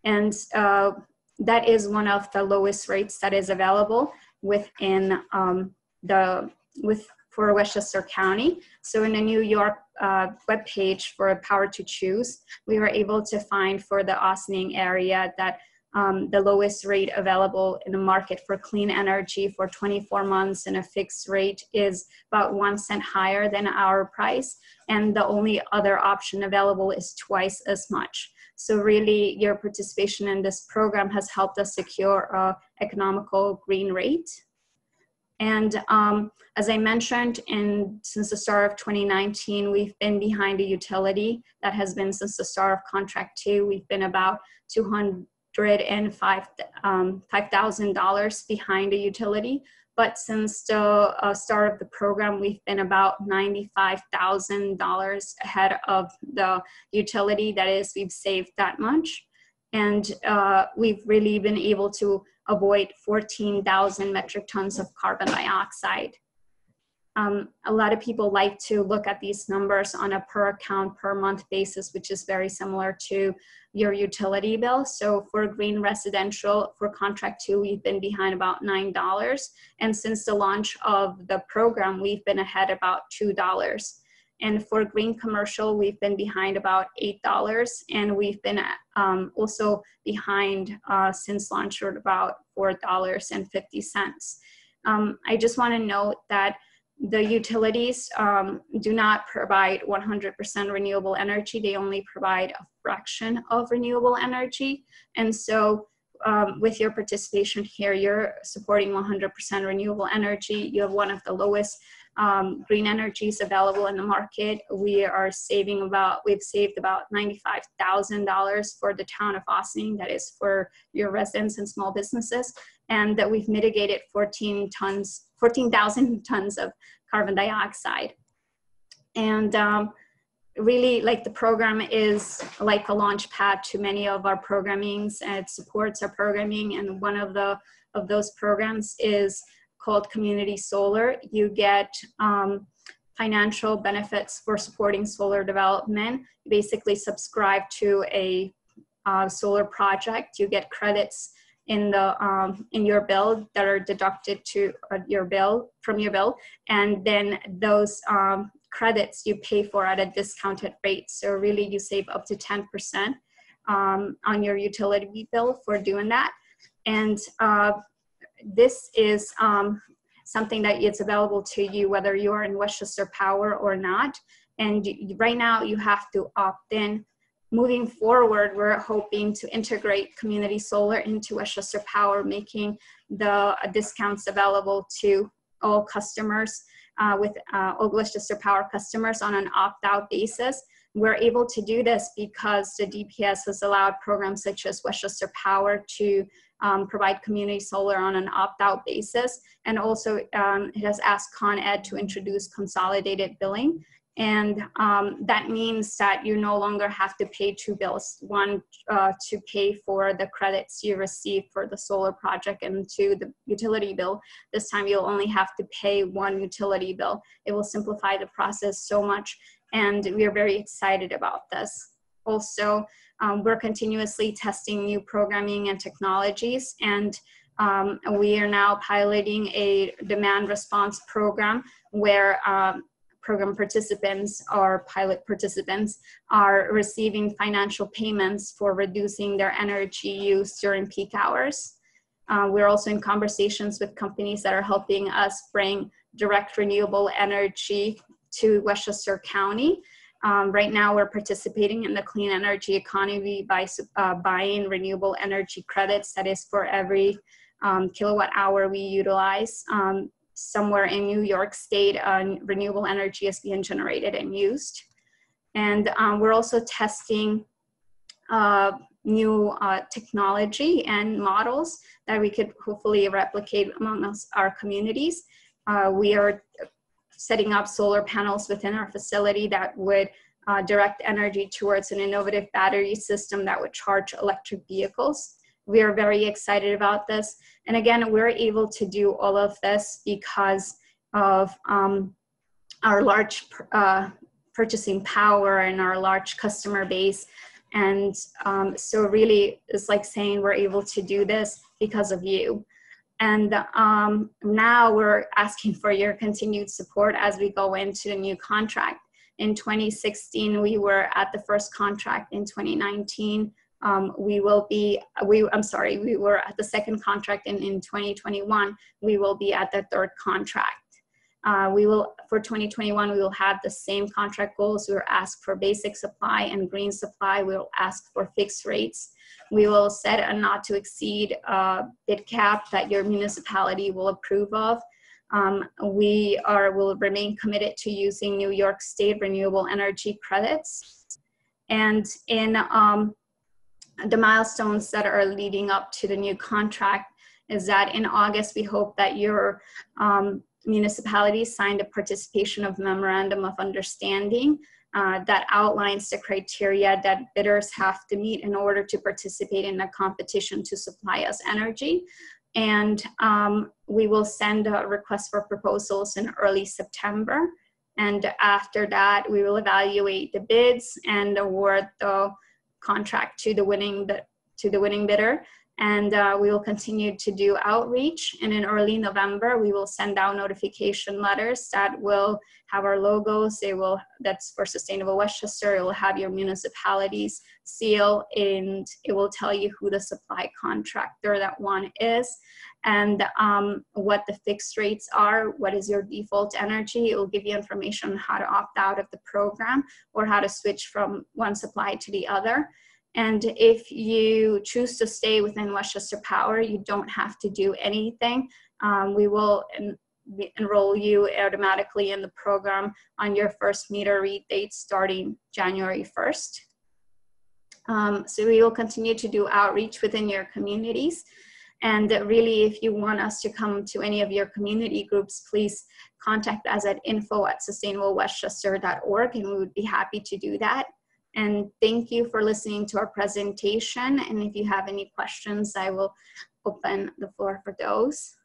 And that is one of the lowest rates that is available within for Westchester County. So in the New York webpage for Power to Choose, we were able to find for the Ossining area that the lowest rate available in the market for clean energy for 24 months and a fixed rate is about 1 cent higher than our price. And the only other option available is twice as much. So really your participation in this program has helped us secure an economical green rate. And as I mentioned, since the start of 2019, we've been behind a utility. That has been since the start of contract 2. We've been about $205,000 behind a utility. But since the start of the program, we've been about $95,000 ahead of the utility. That is, we've saved that much. And we've really been able to avoid 14,000 metric tons of carbon dioxide. A lot of people like to look at these numbers on a per account per month basis, which is very similar to your utility bill. So for green residential, for contract 2, we've been behind about $9. And since the launch of the program, we've been ahead about $2. And for green commercial, we've been behind about $8, and we've been also behind since launch at about $4.50. I just want to note that the utilities do not provide 100% renewable energy. They only provide a fraction of renewable energy. And so with your participation here, you're supporting 100% renewable energy. You have one of the lowest green energies available in the market. We've saved about $95,000 for the town of Ossining, that is for your residents and small businesses, and that we've mitigated 14,000 tons of carbon dioxide. And really, the program is like a launch pad to many of our programmings, and it supports our programming. And one of those programs is called Community Solar. You get financial benefits for supporting solar development. You basically subscribe to a solar project. You get credits in your bill that are deducted to your bill from your bill, and then those credits you pay for at a discounted rate. So really you save up to 10% on your utility bill for doing that. And this is something that it's available to you whether you are in Westchester Power or not. And right now you have to opt in. Moving forward, we're hoping to integrate community solar into Westchester Power, making the discounts available to all customers with all Westchester Power customers on an opt-out basis. We're able to do this because the DPS has allowed programs such as Westchester Power to provide community solar on an opt-out basis. And also it has asked Con Ed to introduce consolidated billing. And that means that you no longer have to pay two bills, one to pay for the credits you receive for the solar project, and two, the utility bill. This time you'll only have to pay one utility bill. It will simplify the process so much, and we are very excited about this. Also, we're continuously testing new programming and technologies, and we are now piloting a demand response program where program participants or pilot participants are receiving financial payments for reducing their energy use during peak hours. We're also in conversations with companies that are helping us bring direct renewable energy to Westchester County. Right now we're participating in the clean energy economy by buying renewable energy credits. That is for every kilowatt hour we utilize. Somewhere in New York State, renewable energy is being generated and used. And we're also testing new technology and models that we could hopefully replicate among our communities. We are setting up solar panels within our facility that would direct energy towards an innovative battery system that would charge electric vehicles. We are very excited about this. And again, we're able to do all of this because of our large purchasing power and our large customer base. And so really, it's like saying we're able to do this because of you. And now we're asking for your continued support as we go into the new contract. In 2016, we were at the first contract. In 2019, we were at the second contract, and in 2021, we will be at the third contract. For 2021, we will have the same contract goals. We will ask for basic supply and green supply. We will ask for fixed rates. We will set a not to exceed bid cap that your municipality will approve of. We will remain committed to using New York State renewable energy credits. And in the milestones that are leading up to the new contract is that in August, we hope that your municipality signed a participation of memorandum of understanding that outlines the criteria that bidders have to meet in order to participate in a competition to supply us energy. And we will send a request for proposals in early September. And after that, we will evaluate the bids and award the contract to the winning bidder. And we will continue to do outreach. And in early November, we will send out notification letters that will have our logos. That's for Sustainable Westchester. It will have your municipality's seal, and it will tell you who the supply contractor that one is, and what the fixed rates are, what is your default energy. It will give you information on how to opt out of the program or how to switch from one supply to the other. And if you choose to stay within Westchester Power, you don't have to do anything. We will enroll you automatically in the program on your first meter read date starting January 1st. So we will continue to do outreach within your communities. And really, if you want us to come to any of your community groups, please contact us at info@sustainablewestchester.org, and we would be happy to do that. And thank you for listening to our presentation. And if you have any questions, I will open the floor for those.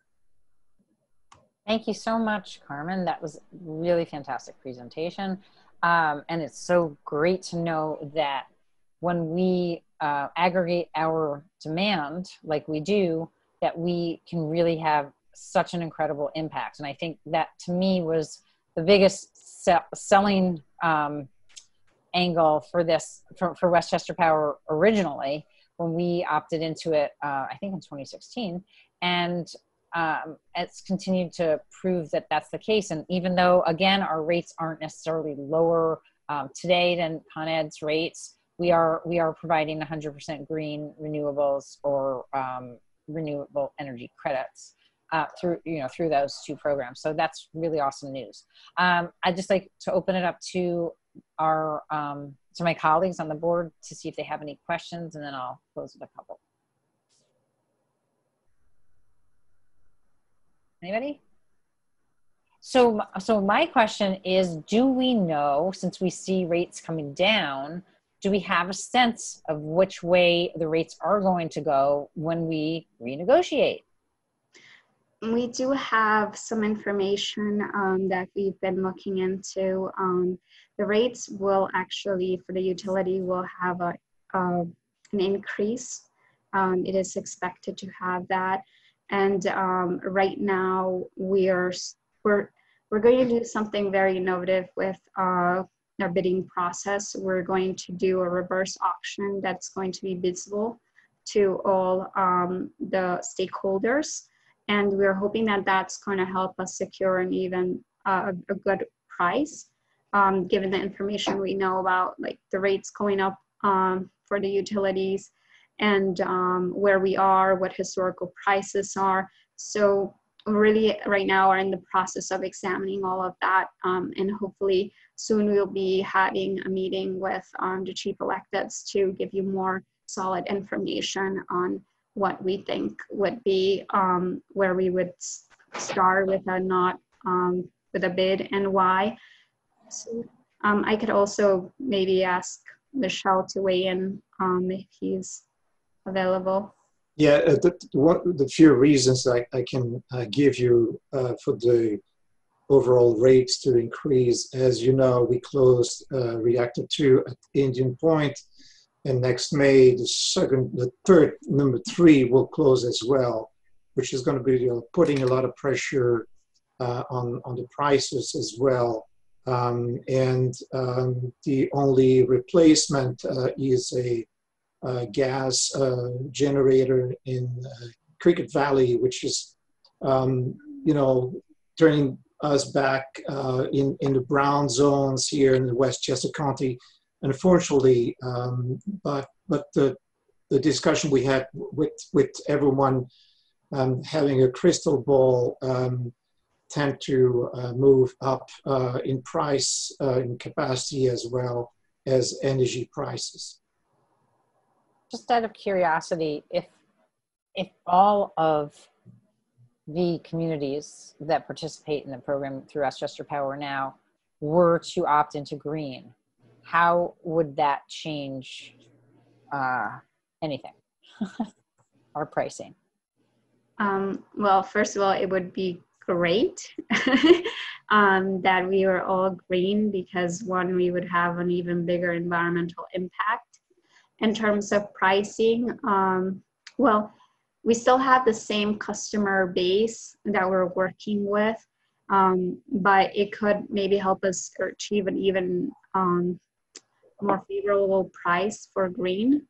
Thank you so much, Carmen. That was a really fantastic presentation. And it's so great to know that when we aggregate our demand like we do, that we can really have such an incredible impact. And I think that to me was the biggest selling angle for this, for Westchester Power originally, when we opted into it, I think in 2016. And it's continued to prove that that's the case. And even though, again, our rates aren't necessarily lower today than Con Ed's rates, we are providing 100% green renewables or renewable energy credits through those two programs. So that's really awesome news. I'd just like to open it up to our to my colleagues on the board to see if they have any questions, and then I'll close with a couple. Anybody? So my question is, do we know, since we see rates coming down, do we have a sense of which way the rates are going to go when we renegotiate? We do have some information that we've been looking into. The rates will actually, for the utility, will have an increase. It is expected to have that. And right now, we're going to do something very innovative with our bidding process. We're going to do a reverse auction that's going to be visible to all the stakeholders. And we're hoping that that's going to help us secure an even a good price, given the information we know about, like the rates going up for the utilities and where we are, what historical prices are. So really right now are in the process of examining all of that, and hopefully soon we'll be having a meeting with the chief electeds to give you more solid information on what we think would be where we would start with a not with a bid and why. So I could also maybe ask Michelle to weigh in if he's available. Yeah, the few reasons I can give you for the overall rates to increase. As you know, we closed reactor 2 at Indian Point, and next May, the third, number 3 will close as well, which is going to be putting a lot of pressure on the prices as well. The only replacement is a gas generator in Cricket Valley, which is, turning us back in the brown zones here in the Westchester County, unfortunately. But the discussion we had with everyone having a crystal ball tend to move up in price, in capacity, as well as energy prices. Just out of curiosity, if all of the communities that participate in the program through Westchester Power now were to opt into green, how would that change anything or pricing? Well, first of all, it would be great that we were all green, because one, we would have an even bigger environmental impact. In terms of pricing, well, we still have the same customer base that we're working with, but it could maybe help us achieve an even more favorable price for green.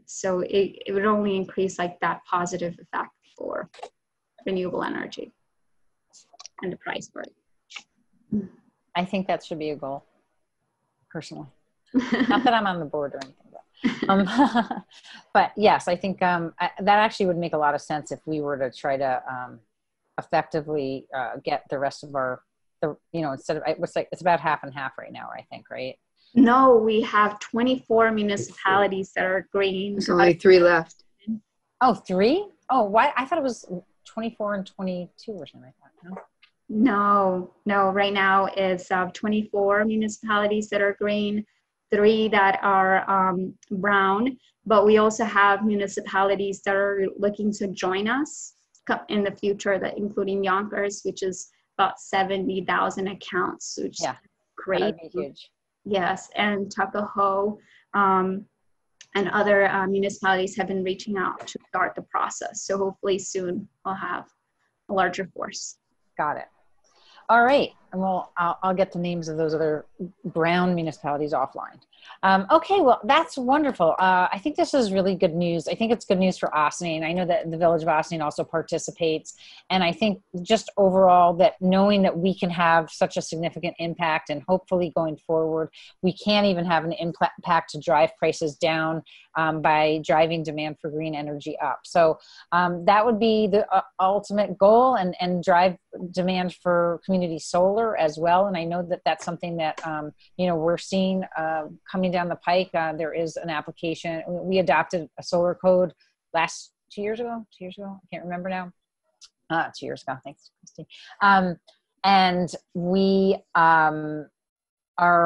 So it would only increase like that positive effect for renewable energy and the price for it. I think that should be a goal, personally. Not that I'm on the board or anything, but yes, I think that actually would make a lot of sense if we were to try to effectively get the rest of our, instead of, it's about half and half right now, I think, right? No, we have 24 municipalities that are green. There's only 3 left. Oh, 3? Oh, why? I thought it was 24 and 22 or something like that. No? No, right now it's 24 municipalities that are green, 3 that are brown, but we also have municipalities that are looking to join us in the future, that including Yonkers, which is about 70,000 accounts, which is great. That'd be huge. Yes, and Tuckahoe, and other municipalities have been reaching out to start the process. So hopefully soon we'll have a larger force. Got it. All right. Well, I'll get the names of those other brown municipalities offline. Okay, well, that's wonderful. I think this is really good news. I think it's good news for Ossining. I know that the Village of Ossining also participates. And I think just overall that knowing that we can have such a significant impact, and hopefully going forward, we can even have an impact to drive prices down by driving demand for green energy up. So that would be the ultimate goal, and drive demand for community solar as well. And I know that that's something that, you know, we're seeing coming down the pike. There is an application. We adopted a solar code last 2 years ago, I can't remember now. 2 years ago, thanks, Christy. And we are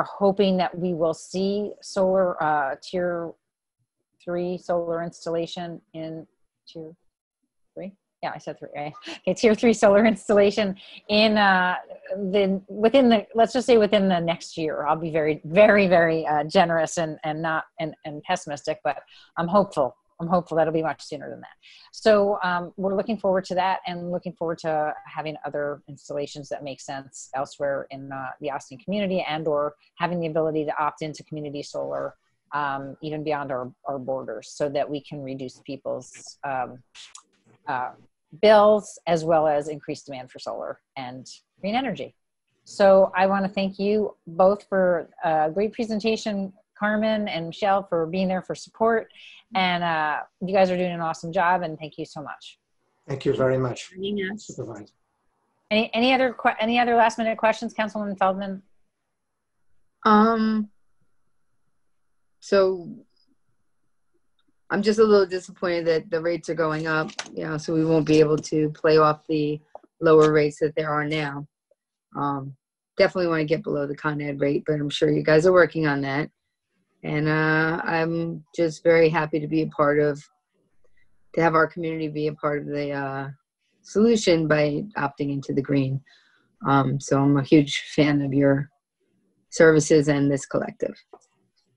hoping that we will see solar tier 3 solar installation in tier 3. Yeah, I said 3. Okay, tier 3 solar installation in within the, let's just say within the next year. I'll be very, very, very generous and not and pessimistic, but I'm hopeful. I'm hopeful that'll be much sooner than that. So we're looking forward to that, and looking forward to having other installations that make sense elsewhere in the Austin community, and/or having the ability to opt into community solar even beyond our borders, so that we can reduce people's bills, as well as increase demand for solar and green energy. So I want to thank you both for a great presentation, Carmen and Michelle, for being there for support. And you guys are doing an awesome job, and thank you so much. Thank you very much, Yes. Supervisor. Any other last minute questions, Councilwoman Feldman? So I'm just a little disappointed that the rates are going up, you know, so we won't be able to play off the lower rates that there are now. Definitely want to get below the Con Ed rate, but I'm sure you guys are working on that. And I'm just very happy to be a part of, to have our community be a part of the solution by opting into the green. So I'm a huge fan of your services and this collective.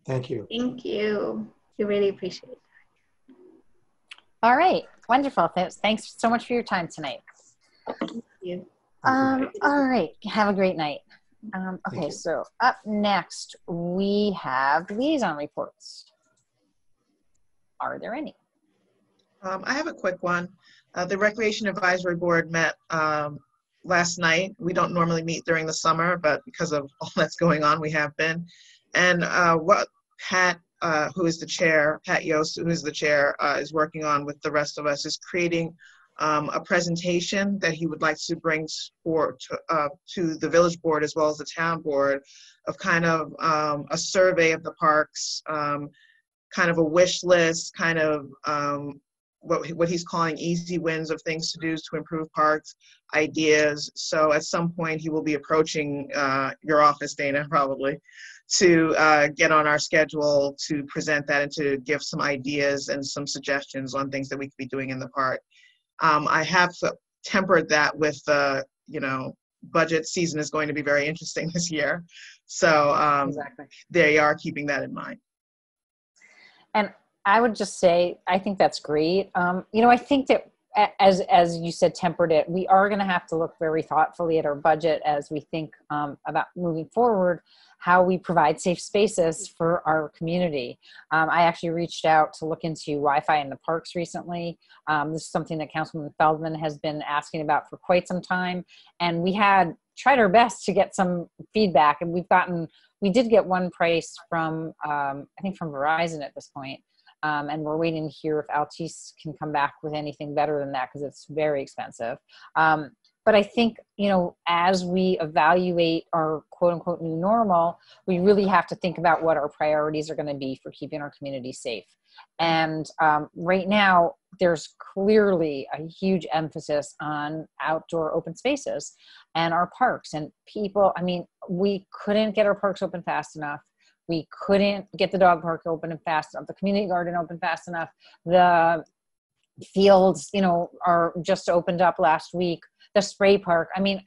Thank you. Thank you. We really appreciate it. All right, wonderful. Thanks so much for your time tonight. Thank you. All right, have a great night. Okay, you. so up next we have liaison reports. Are there any? I have a quick one. The Recreation Advisory Board met last night. We don't normally meet during the summer, but because of all that's going on, we have been. And what Pat, who is the chair, Pat Yost, who is the chair, is working on with the rest of us is creating a presentation that he would like to bring to the village board as well as the town board, of kind of a survey of the parks, kind of a wish list, kind of what he's calling easy wins of things to do to improve parks, ideas. So at some point he will be approaching your office, Dana, probably, to get on our schedule to present that and to give some ideas and some suggestions on things that we could be doing in the park. I have tempered that with, you know, budget season is going to be very interesting this year. So Exactly. they are keeping that in mind. And I would just say, I think that's great. You know, I think that as you said, tempered it, we are going to have to look very thoughtfully at our budget as we think about moving forward, how we provide safe spaces for our community. I actually reached out to look into Wi-Fi in the parks recently. This is something that Councilwoman Feldman has been asking about for quite some time. And we had tried our best to get some feedback, and we did get one price from, I think from Verizon at this point. And we're waiting to hear if Altice can come back with anything better than that, because it's very expensive. But I think, you know, as we evaluate our quote unquote new normal, we really have to think about what our priorities are going to be for keeping our community safe. And right now, there's clearly a huge emphasis on outdoor open spaces and our parks and people. I mean, we couldn't get our parks open fast enough. We couldn't get the dog park open and fast enough, the community garden open fast enough. The fields, are just opened up last week. The spray park. I mean,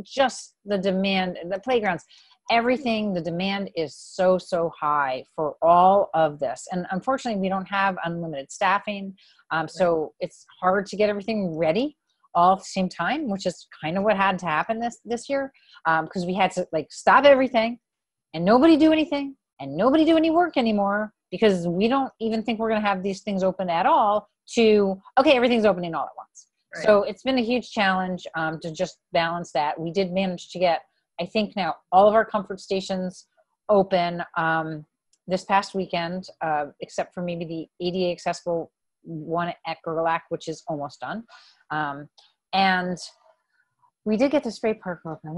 just the demand, the playgrounds, everything, the demand is so, so high for all of this. And unfortunately, we don't have unlimited staffing. So it's hard to get everything ready all at the same time, which is kind of what had to happen this year. Because we had to stop everything and nobody do anything and nobody do any work anymore, because we don't even think we're going to have these things open at all, to, okay, everything's opening all at once. Right. So it's been a huge challenge to just balance that. We did manage to get, I think now, all of our comfort stations open this past weekend, except for maybe the ADA accessible one at Gerlach, which is almost done. And we did get the spray park open.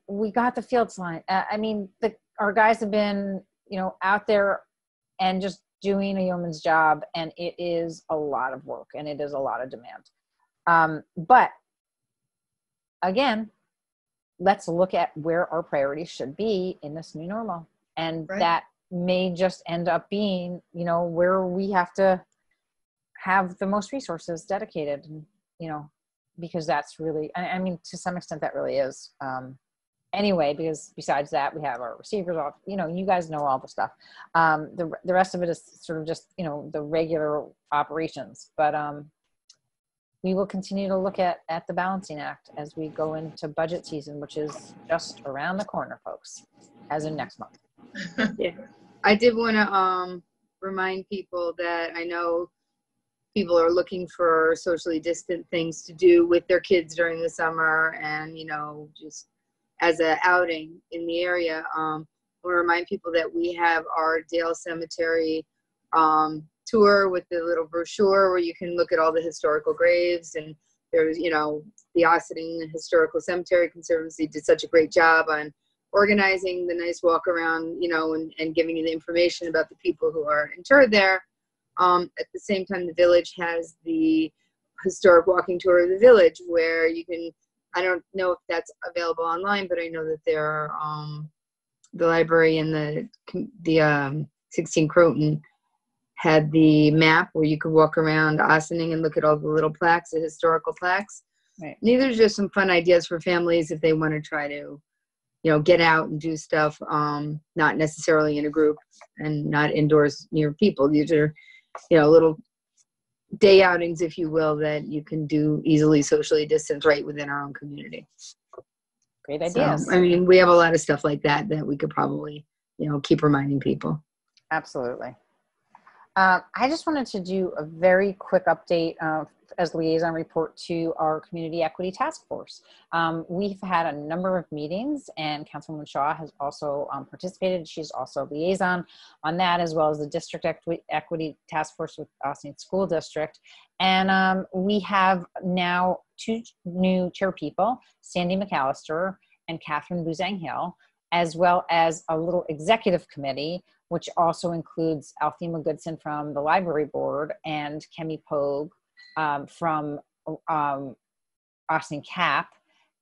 We got the fields line. I mean, our guys have been, out there and just doing a yeoman's job, and it is a lot of work and it is a lot of demand. But again, let's look at where our priorities should be in this new normal. And that may just end up being, where we have to have the most resources dedicated, because that's really, I mean, to some extent that really is, anyway, because besides that, we have our receivers off, you guys know all the stuff. The rest of it is sort of just, the regular operations, but, we will continue to look at the balancing act as we go into budget season, which is just around the corner, folks, as in next month. Yeah. I did want to remind people that I know people are looking for socially distant things to do with their kids during the summer, and just as a outing in the area. I want to remind people that we have our Dale Cemetery tour with the little brochure where you can look at all the historical graves, and there's the Ossining Historical Cemetery Conservancy did such a great job on organizing the nice walk around, and giving you the information about the people who are interred there. At the same time, the village has the historic walking tour of the village, where you can, I don't know if that's available online, but I know that there are the library and the 16 Croton had the map where you could walk around Ossining and look at all the little plaques, the historical plaques. Right. These are just some fun ideas for families if they want to try to, get out and do stuff, not necessarily in a group and not indoors near people. These are, little day outings, if you will, that you can do easily socially distanced right within our own community. Great ideas. So, I mean, we have a lot of stuff like that we could probably, keep reminding people. Absolutely. I just wanted to do a very quick update as liaison report to our Community Equity Task Force. We've had a number of meetings, and Councilwoman Shaw has also participated. She's also liaison on that, as well as the District Equity Task Force with Ossining School District. And we have now 2 new chair people, Sandy McAllister and Catherine Buzang-Hill, as well as a little executive committee, which also includes Althema Goodson from the library board and Kemi Pogue from Ossining CAP,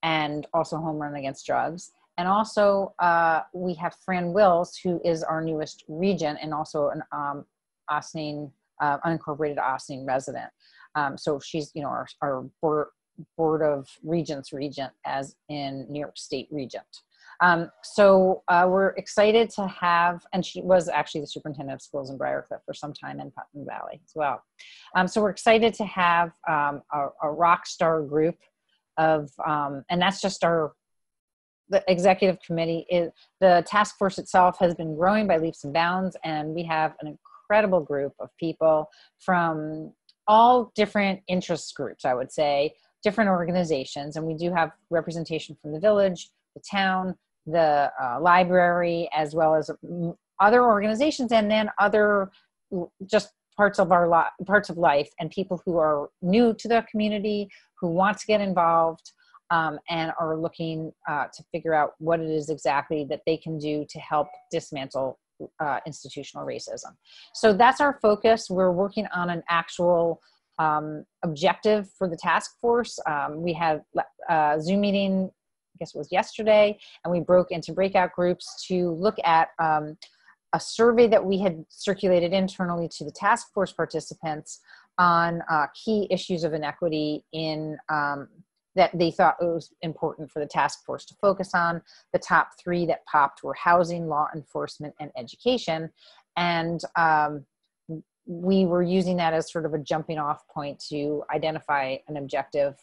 and also Home Run Against Drugs. And also we have Fran Wills, who is our newest regent and also an Ossining, unincorporated Ossining resident. So she's, our board of regents regent, as in New York State regent. So we're excited to have, and she was actually the superintendent of schools in Briarcliff for some time in Putnam Valley as well. So we're excited to have a rock star group of, and that's just the executive committee. The task force itself has been growing by leaps and bounds, and we have an incredible group of people from all different interest groups, I would say, different organizations, and we do have representation from the village, the town, the library, as well as other organizations, and then other just parts of life, and people who are new to the community, who want to get involved, and are looking to figure out what it is exactly that they can do to help dismantle institutional racism. So that's our focus. We're working on an actual objective for the task force. We had a Zoom meeting, I guess it was yesterday, and we broke into breakout groups to look at a survey that we had circulated internally to the task force participants on key issues of inequity in that they thought it was important for the task force to focus on. The top 3 that popped were housing, law enforcement, and education. And we were using that as sort of a jumping off point to identify an objective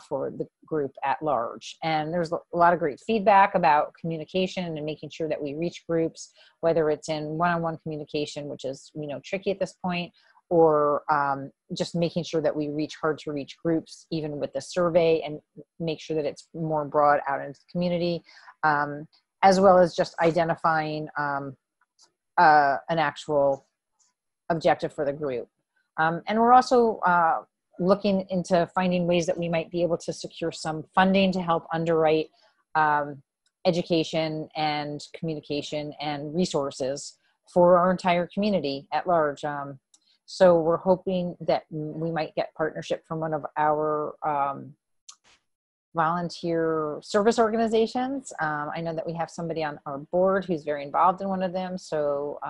for the group at large. And there's a lot of great feedback about communication and making sure that we reach groups, whether it's in one-on-one communication, which is, tricky at this point, or just making sure that we reach hard to reach groups, even with the survey, and make sure that it's more broad out into the community, as well as just identifying an actual objective for the group. And we're also looking into finding ways that we might be able to secure some funding to help underwrite education and communication and resources for our entire community at large. So we're hoping that we might get partnership from one of our volunteer service organizations. I know that we have somebody on our board who's very involved in one of them. So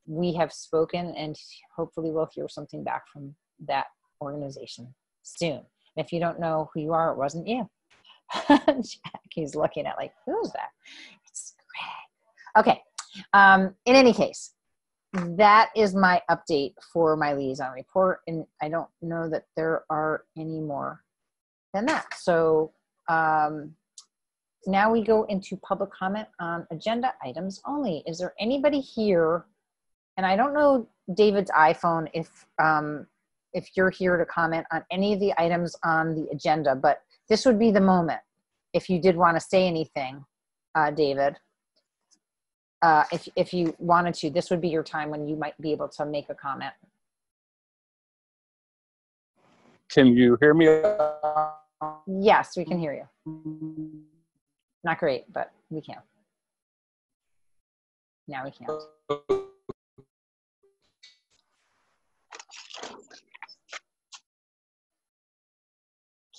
we have spoken, and hopefully we'll hear something back from that organization soon. And if you don't know who you are, it wasn't you. Jackie's looking at like, who's that? It's Greg. Okay. In any case, that is my update for my liaison report, and I don't know that there are any more than that. So now we go into public comment on agenda items only. Is there anybody here? And I don't know David's iPhone if you're here to comment on any of the items on the agenda, but this would be the moment if you did want to say anything, David. If you wanted to, this would be your time when you might be able to make a comment. Can you hear me? Yes, we can hear you. Not great, but we can. Now we can.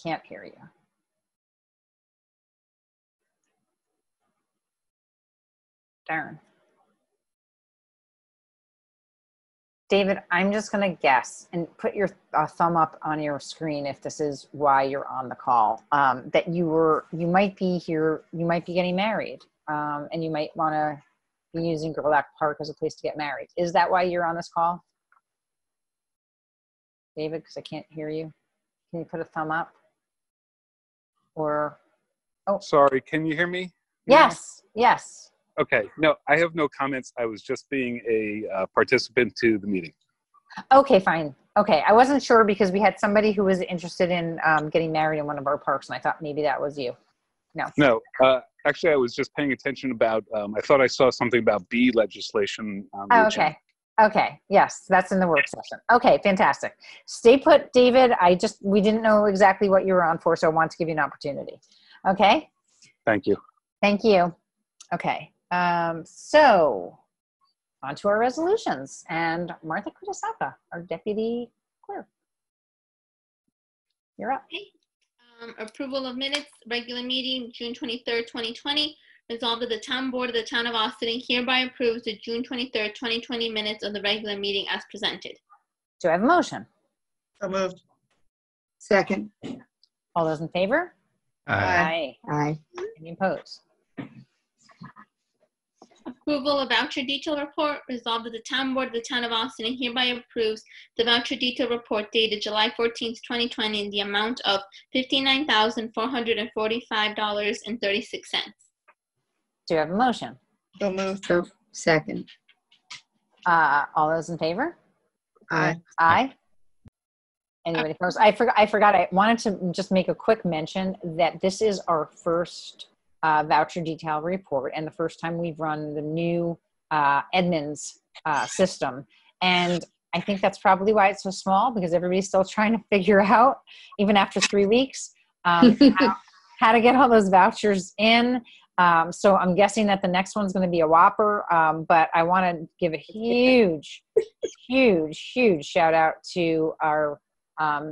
Can't hear you. Darn. David, I'm just going to guess and put your thumb up on your screen if this is why you're on the call, that you might be here, you might be getting married, and you might want to be using Gerlach Park as a place to get married. Is that why you're on this call? David, because I can't hear you. Can you put a thumb up? Or, oh. Sorry, can you hear me? Yes, yes. Okay, no, I have no comments. I was just being a participant to the meeting. Okay, fine. Okay, I wasn't sure because we had somebody who was interested in getting married in one of our parks, and I thought maybe that was you. No. No, actually, I was just paying attention about, I thought I saw something about bee legislation on the agenda. Okay, yes, that's in the work session. Okay, fantastic. Stay put, David. We didn't know exactly what you were on for, so I want to give you an opportunity. Okay? Thank you. Thank you. Okay, so on to our resolutions. And Martha Kudasaka, our deputy clerk. You're up. Okay. Approval of minutes, regular meeting, June 23rd, 2020. Resolved that the town board of the town of Austin hereby approves the June 23rd, 2020 minutes of the regular meeting as presented. Do I have a motion? So moved. Second. All those in favor? Aye. Aye. Any opposed? Approval of voucher detail report. Resolved that the town board of the town of Austin hereby approves the voucher detail report dated July 14th, 2020 in the amount of $59,445.36. Do you have a motion? So moved. So, second. All those in favor? Aye. Aye. Anybody opposed? I forgot. I wanted to just make a quick mention that this is our first voucher detail report and the first time we've run the new Edmunds system. And I think that's probably why it's so small, because everybody's still trying to figure out, even after 3 weeks, how to get all those vouchers in. So I'm guessing that the next one's going to be a whopper, but I want to give a huge, huge shout out to our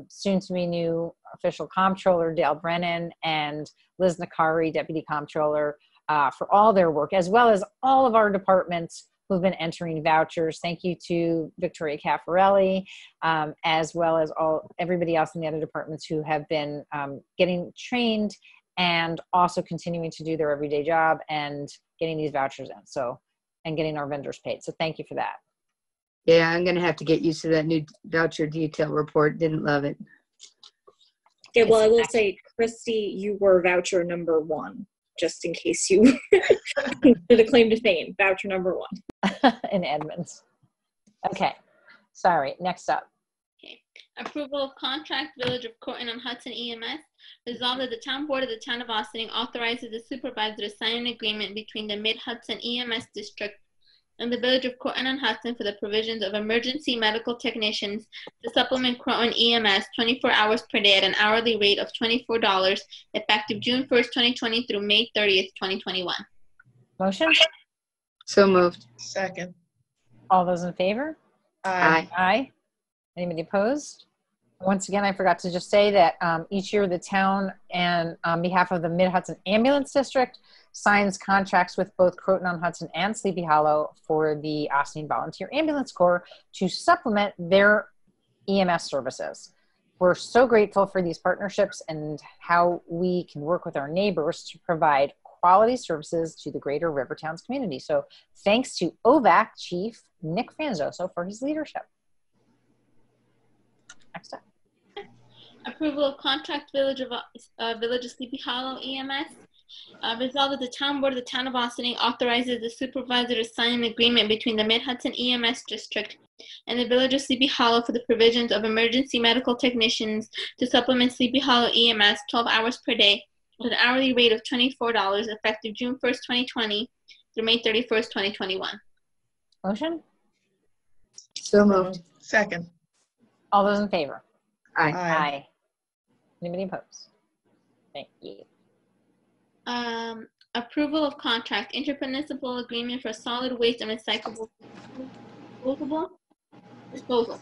soon-to-be new official comptroller, Dale Brennan, and Liz Nakari, deputy comptroller, for all their work, as well as all of our departments who've been entering vouchers. Thank you to Victoria Caffarelli, as well as everybody else in the other departments who have been getting trained and also continuing to do their everyday job and getting these vouchers in. And getting our vendors paid. So thank you for that. Yeah, I'm gonna have to get used to that new voucher detail report. Didn't love it. Yeah, well, I will say, Christy, you were voucher number 1, just in case you for the claim to fame, voucher number 1. In Edmonds. Okay, sorry, next up. Okay. Approval of contract Village of Cortland-on-Hudson EMS. Resolved that the Town Board of the Town of Austin authorizes the supervisor to sign an agreement between the Mid-Hudson EMS District and the Village of Cortland-on-Hudson for the provisions of emergency medical technicians to supplement Croton EMS 24 hours per day at an hourly rate of $24, effective June 1st, 2020 through May 30th, 2021. Motion? So moved. Second. All those in favor? Aye. Aye. Anybody opposed? Once again, I forgot to just say that each year the town, and on behalf of the Mid-Hudson Ambulance District, signs contracts with both Croton-on-Hudson and Sleepy Hollow for the Austin Volunteer Ambulance Corps to supplement their EMS services. We're so grateful for these partnerships and how we can work with our neighbors to provide quality services to the greater Rivertowns community. So thanks to OVAC Chief Nick Franzoso for his leadership. Next up. Approval of contract Village of Sleepy Hollow EMS. Resolved that the Town Board of the Town of Austin authorizes the supervisor to sign an agreement between the Mid-Hudson EMS District and the Village of Sleepy Hollow for the provisions of emergency medical technicians to supplement Sleepy Hollow EMS 12 hours per day at an hourly rate of $24, effective June 1st, 2020 through May 31st, 2021. Motion? So moved. Second. All those in favor? Aye. Aye. Anybody opposed? Thank you. Approval of contract intermunicipal agreement for solid waste and recyclable disposal.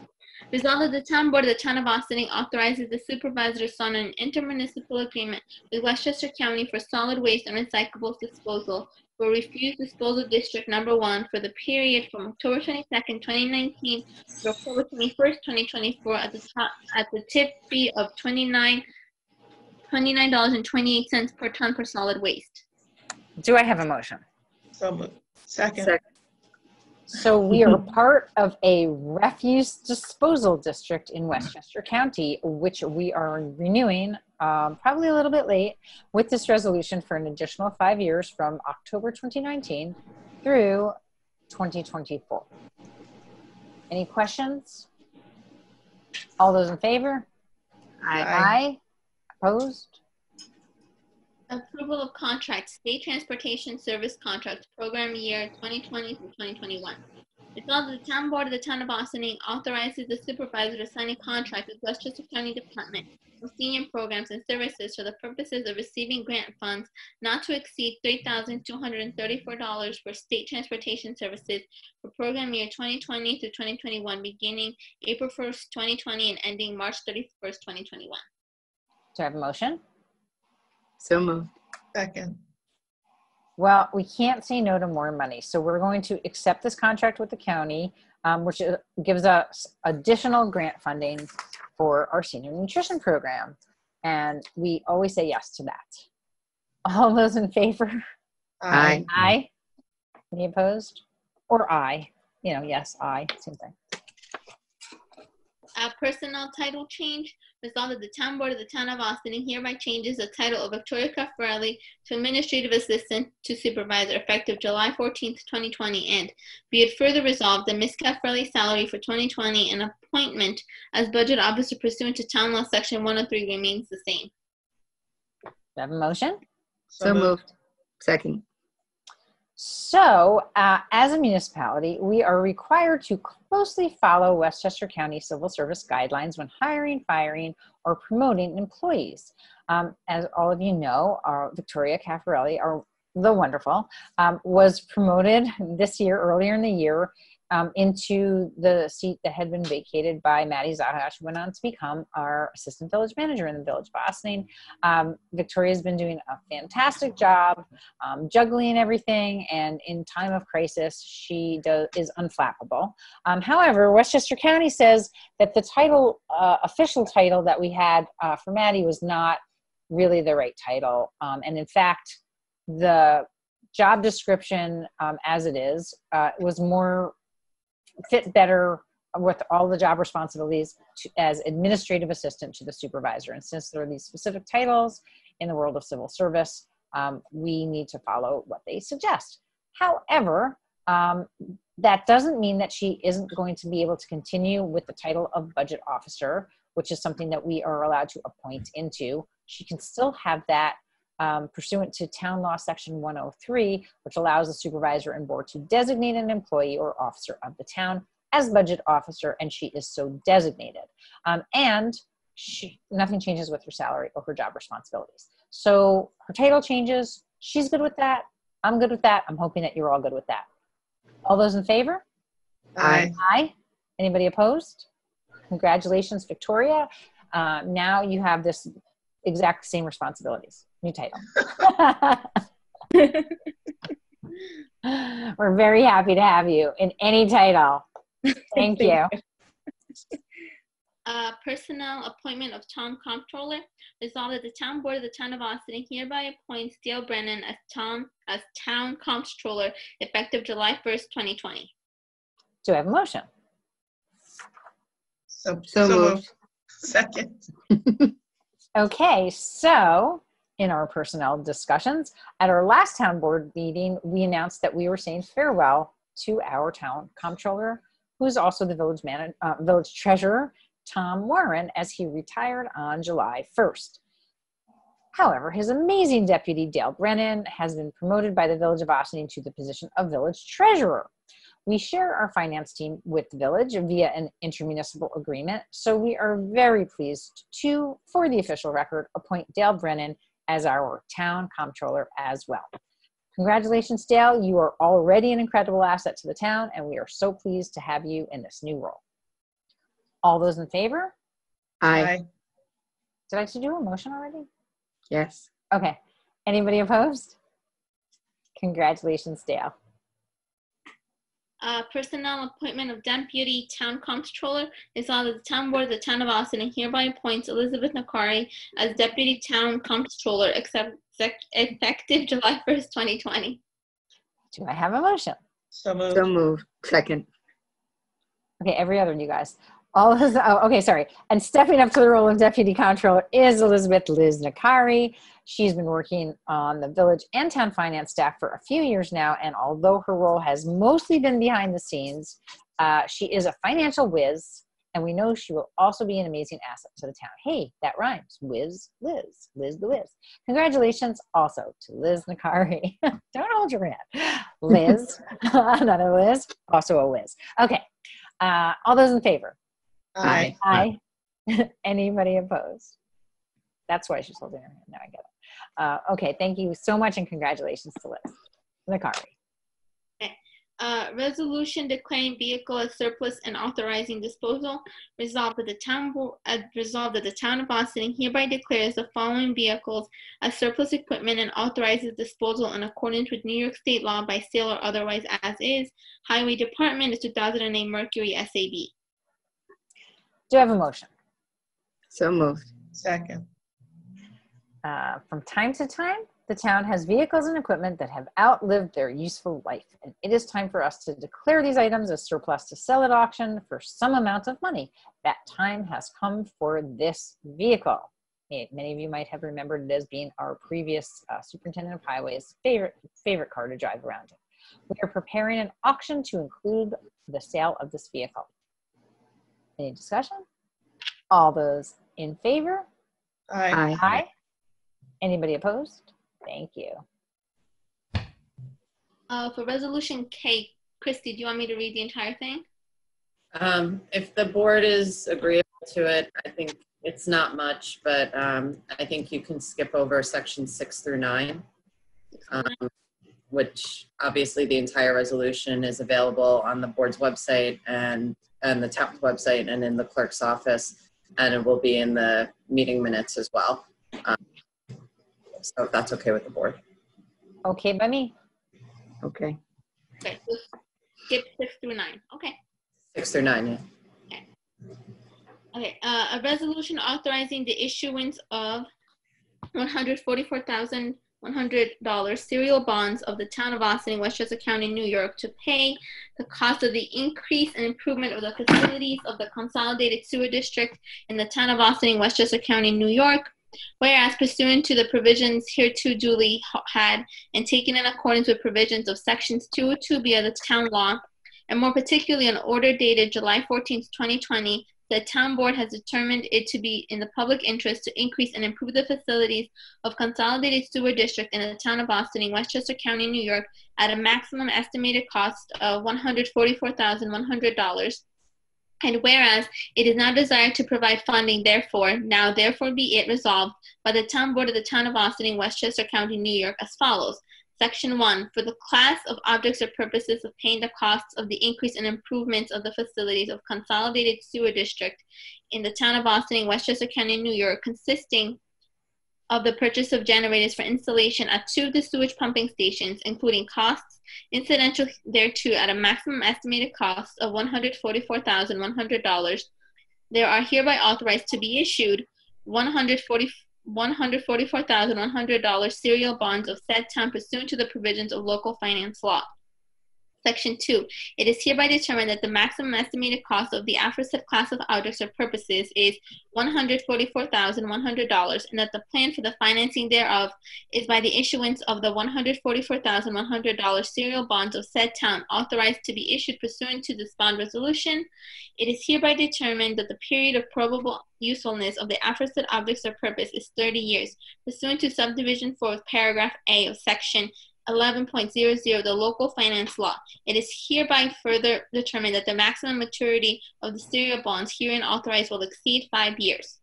Resolved that the Town Board of the Town of Austin authorizes the supervisor to sign an intermunicipal agreement with Westchester County for solid waste and recyclables disposal for Refuse Disposal District Number 1 for the period from October 22nd, 2019 to October 21st, 2024 at the tip fee of $29.28 per ton for solid waste. Do I have a motion? So moved. Second. So we are part of a refuse disposal district in Westchester County, which we are renewing probably a little bit late with this resolution for an additional 5 years from October 2019 through 2024. Any questions? All those in favor? Aye. Aye. Opposed? Approval of contract, State Transportation Service Contract, Program Year 2020 through 2021. Resolved that the Town Board of the Town of Austin authorizes the supervisor to sign a contract with Westchester County Department of Senior Programs and Services for the purposes of receiving grant funds not to exceed $3,234 for state transportation services for program year 2020 through 2021, beginning April 1st, 2020 and ending March 31st, 2021. Do I have a motion? So moved. Second. Well, we can't say no to more money. So we're going to accept this contract with the county, which gives us additional grant funding for our senior nutrition program. And we always say yes to that. All those in favor? Aye. Aye. Any opposed? Or aye. You know, yes, aye. Same thing. Personnel title change. Resolved that the Town Board of the Town of Austin hereby changes the title of Victoria Caffarelli to Administrative Assistant to Supervisor effective July 14th, 2020, and be it further resolved that Ms. Caffarelli's salary for 2020 and appointment as Budget Officer pursuant to Town Law Section 103 remains the same. Do I have a motion? So moved. Second. So, as a municipality, we are required to closely follow Westchester County Civil Service guidelines when hiring, firing, or promoting employees. As all of you know, Victoria Caffarelli, the wonderful, was promoted this year, earlier in the year, into the seat that had been vacated by Maddie Zahash, who went on to become our assistant village manager in the village of Ossining. Victoria's been doing a fantastic job juggling everything, and in time of crisis, she is unflappable. However, Westchester County says that the title, official title that we had for Maddie was not really the right title. And in fact, the job description as it is was more fit better with all the job responsibilities as administrative assistant to the supervisor. And since there are these specific titles in the world of civil service, we need to follow what they suggest. However, that doesn't mean that she isn't going to be able to continue with the title of budget officer, which is something that we are allowed to appoint into. She can still have that pursuant to Town Law Section 103, which allows the supervisor and board to designate an employee or officer of the town as budget officer, and she is so designated. And nothing changes with her salary or her job responsibilities. So her title changes. She's good with that. I'm good with that. I'm hoping that you're all good with that. All those in favor? Aye. Aye. Anybody opposed? Congratulations, Victoria. Now you have this exact same responsibilities. New title. We're very happy to have you in any title. Thank you. Personnel appointment of town comptroller. Resolved that the town board of the town of Austin hereby appoints Dale Brennan as town comptroller effective July 1st, 2020. Do I have a motion? So moved. Second. Okay, so in our personnel discussions, at our last town board meeting, we announced that we were saying farewell to our town comptroller, who's also the village treasurer, Tom Warren, as he retired on July 1st. However, his amazing deputy, Dale Brennan, has been promoted by the village of Ossining to the position of village treasurer. We share our finance team with the village via an intermunicipal agreement, so we are very pleased to, for the official record, appoint Dale Brennan as our town comptroller as well. Congratulations, Dale. You are already an incredible asset to the town, and we are so pleased to have you in this new role. All those in favor? Aye. Did I actually do a motion already? Yes. Okay. Anybody opposed? Congratulations, Dale. Personnel appointment of deputy town comptroller. Resolved that the town board of the town of Austin hereby appoints Elizabeth Nakari as deputy town comptroller effective July 1st, 2020. Do I have a motion? So moved. So moved. Second. Okay, every other, you guys. All of those, oh, okay, sorry. And stepping up to the role of deputy comptroller is Elizabeth Liz Nakari. She's been working on the village and town finance staff for a few years now, and although her role has mostly been behind the scenes, she is a financial whiz, and we know she will also be an amazing asset to the town. Hey, that rhymes. Whiz, Liz, Liz the whiz. Congratulations also to Liz Nakari. Don't hold your hand. Liz, another Liz, also a whiz. Okay, all those in favor? Aye. Aye. Anybody opposed? That's why she's holding her hand. Now I get it. Okay, thank you so much, and congratulations to Liz Nakari. Resolution declaring vehicle as surplus and authorizing disposal. Resolved that the town of Austin hereby declares the following vehicles as surplus equipment and authorizes disposal in accordance with New York State law by sale or otherwise as is. Highway Department is 2008 Mercury SAB. Do I have a motion? So moved. Second. From time to time, the town has vehicles and equipment that have outlived their useful life, and it is time for us to declare these items as surplus to sell at auction for some amount of money. That time has come for this vehicle. Many of you might have remembered it as being our previous superintendent of highways' favorite car to drive around in. We are preparing an auction to include the sale of this vehicle. Any discussion? All those in favor? Aye. Aye. Anybody opposed? Thank you. For resolution K, Christy, do you want me to read the entire thing? If the board is agreeable to it, I think it's not much, but I think you can skip over section 6 through 9. which obviously the entire resolution is available on the board's website and the town's website and in the clerk's office, and it will be in the meeting minutes as well. So if that's okay with the board. Okay by me. Okay. Okay, so skip 6 through 9. Okay. 6 through 9, yeah. Okay, a resolution authorizing the issuance of $144,100 serial bonds of the town of Austin, Westchester County, New York, to pay the cost of the increase and improvement of the facilities of the consolidated sewer district in the town of Austin, Westchester County, New York. Whereas pursuant to the provisions hereto duly had and taken in accordance with provisions of sections 202B of the town law, and more particularly an order dated July 14th, 2020, the town board has determined it to be in the public interest to increase and improve the facilities of consolidated sewer district in the town of Austin in Westchester County, New York, at a maximum estimated cost of $144,100. And whereas it is now desired to provide funding, therefore, now therefore be it resolved by the town board of the town of Austin in Westchester County, New York, as follows. Section 1, for the class of objects or purposes of paying the costs of the increase and improvements of the facilities of consolidated sewer district in the town of Austin in Westchester County, New York, consisting of the purchase of generators for installation at 2 of the sewage pumping stations, including costs incidental thereto at a maximum estimated cost of $144,100, there are hereby authorized to be issued $144,100 serial bonds of said town pursuant to the provisions of local finance law. Section 2, it is hereby determined that the maximum estimated cost of the aforesaid class of objects or purposes is $144,100, and that the plan for the financing thereof is by the issuance of the $144,100 serial bonds of said town authorized to be issued pursuant to this bond resolution. It is hereby determined that the period of probable usefulness of the aforesaid objects or purpose is 30 years, pursuant to subdivision 4 of paragraph A of section 11.00 the local finance law. It is hereby further determined that the maximum maturity of the serial bonds herein authorized will exceed 5 years.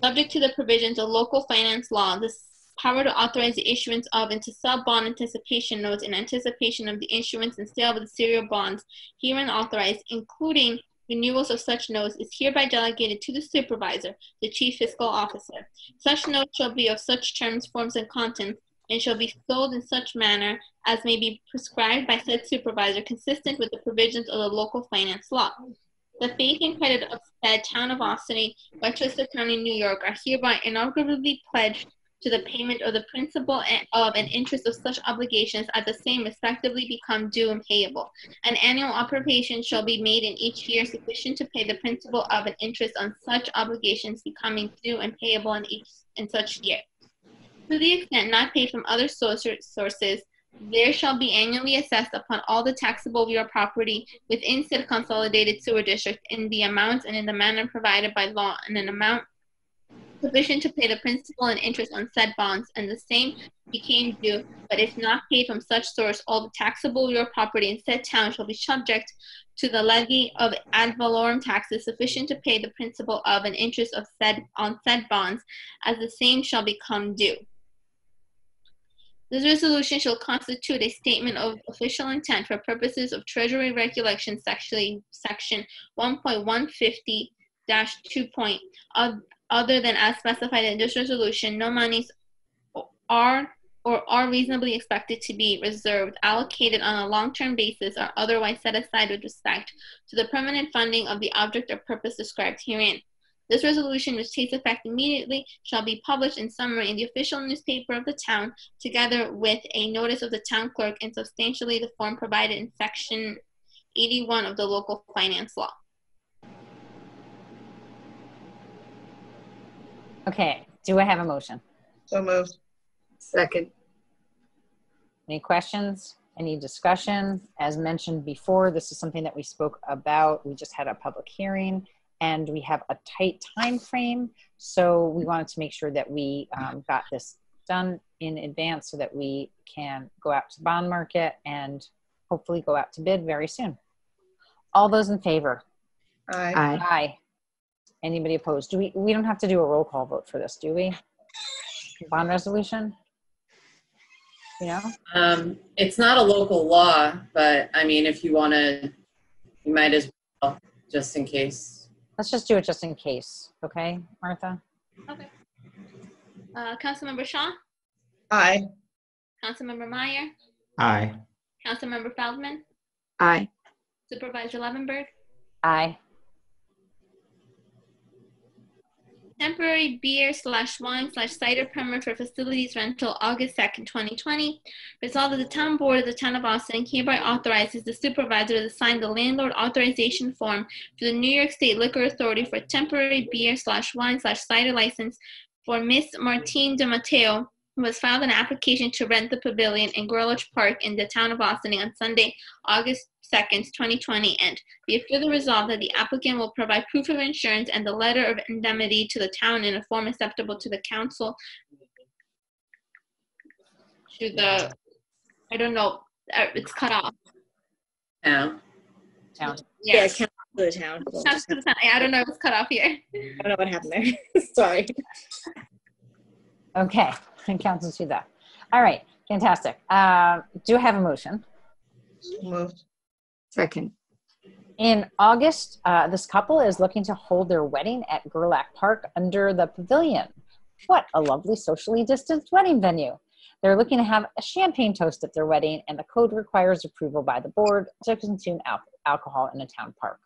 Subject to the provisions of local finance law, this power to authorize the issuance of and to sell bond anticipation notes in anticipation of the issuance and sale of the serial bonds herein authorized, including renewals of such notes, is hereby delegated to the supervisor, the chief fiscal officer. Such notes shall be of such terms, forms, and contents, and shall be sold in such manner as may be prescribed by said supervisor, consistent with the provisions of the local finance law. The faith and credit of said town of Austin, Westchester County, New York, are hereby inaugurably pledged to the payment of the principal of and interest of such obligations as the same respectively become due and payable. An annual appropriation shall be made in each year sufficient to pay the principal of and interest on such obligations becoming due and payable in such year. To the extent not paid from other sources, there shall be annually assessed upon all the taxable real property within said consolidated sewer district in the amounts and in the manner provided by law, and an amount sufficient to pay the principal and interest on said bonds, and the same became due, but if not paid from such source, all the taxable real property in said town shall be subject to the levy of ad valorem taxes sufficient to pay the principal of and interest of said bonds, as the same shall become due. This resolution shall constitute a statement of official intent for purposes of Treasury Regulations Section 1.150-2. Other than as specified in this resolution, no monies are reasonably expected to be reserved, allocated on a long-term basis, or otherwise set aside with respect to the permanent funding of the object or purpose described herein. This resolution, which takes effect immediately, shall be published in summary in the official newspaper of the town, together with a notice of the town clerk in substantially the form provided in section 81 of the local finance law. Okay, do I have a motion? So moved. Second. Any questions? Any discussion? As mentioned before, this is something that we spoke about. We just had a public hearing and we have a tight time frame. So we wanted to make sure that we got this done in advance so that we can go out to the bond market and hopefully go out to bid very soon. All those in favor? Aye. Aye. Anybody opposed? We don't have to do a roll call vote for this, do we? Bond resolution? You know? It's not a local law, but I mean, if you want to, you might as well, just in case. Let's just do it just in case. Okay, Martha? Okay. Councilmember Shaw? Aye. Councilmember Meyer? Aye. Councilmember Feldman? Aye. Supervisor Levenberg? Aye. Temporary beer/wine/cider permit for facilities rental August 2nd, 2020. Resolved that the town board of the town of Austin hereby authorizes the supervisor to sign the landlord authorization form for the New York State Liquor Authority for temporary beer/wine/cider license for Miss Martine De Matteo, who has filed an application to rent the pavilion in Greenwich Park in the town of Austin on Sunday, August 2nd, 2020, and be it further resolved that the applicant will provide proof of insurance and the letter of indemnity to the town in a form acceptable to the council. I don't know, it's cut off. Town. Town. Yeah, council to the town. I don't know, it was cut off here. I don't know what happened there. Sorry. Okay, Council Suda. All right, fantastic. Do I have a motion? Moved. Second. In August, this couple is looking to hold their wedding at Gerlach Park under the pavilion. What a lovely socially distanced wedding venue. They're looking to have a champagne toast at their wedding, and the code requires approval by the board to consume alcohol in a town park.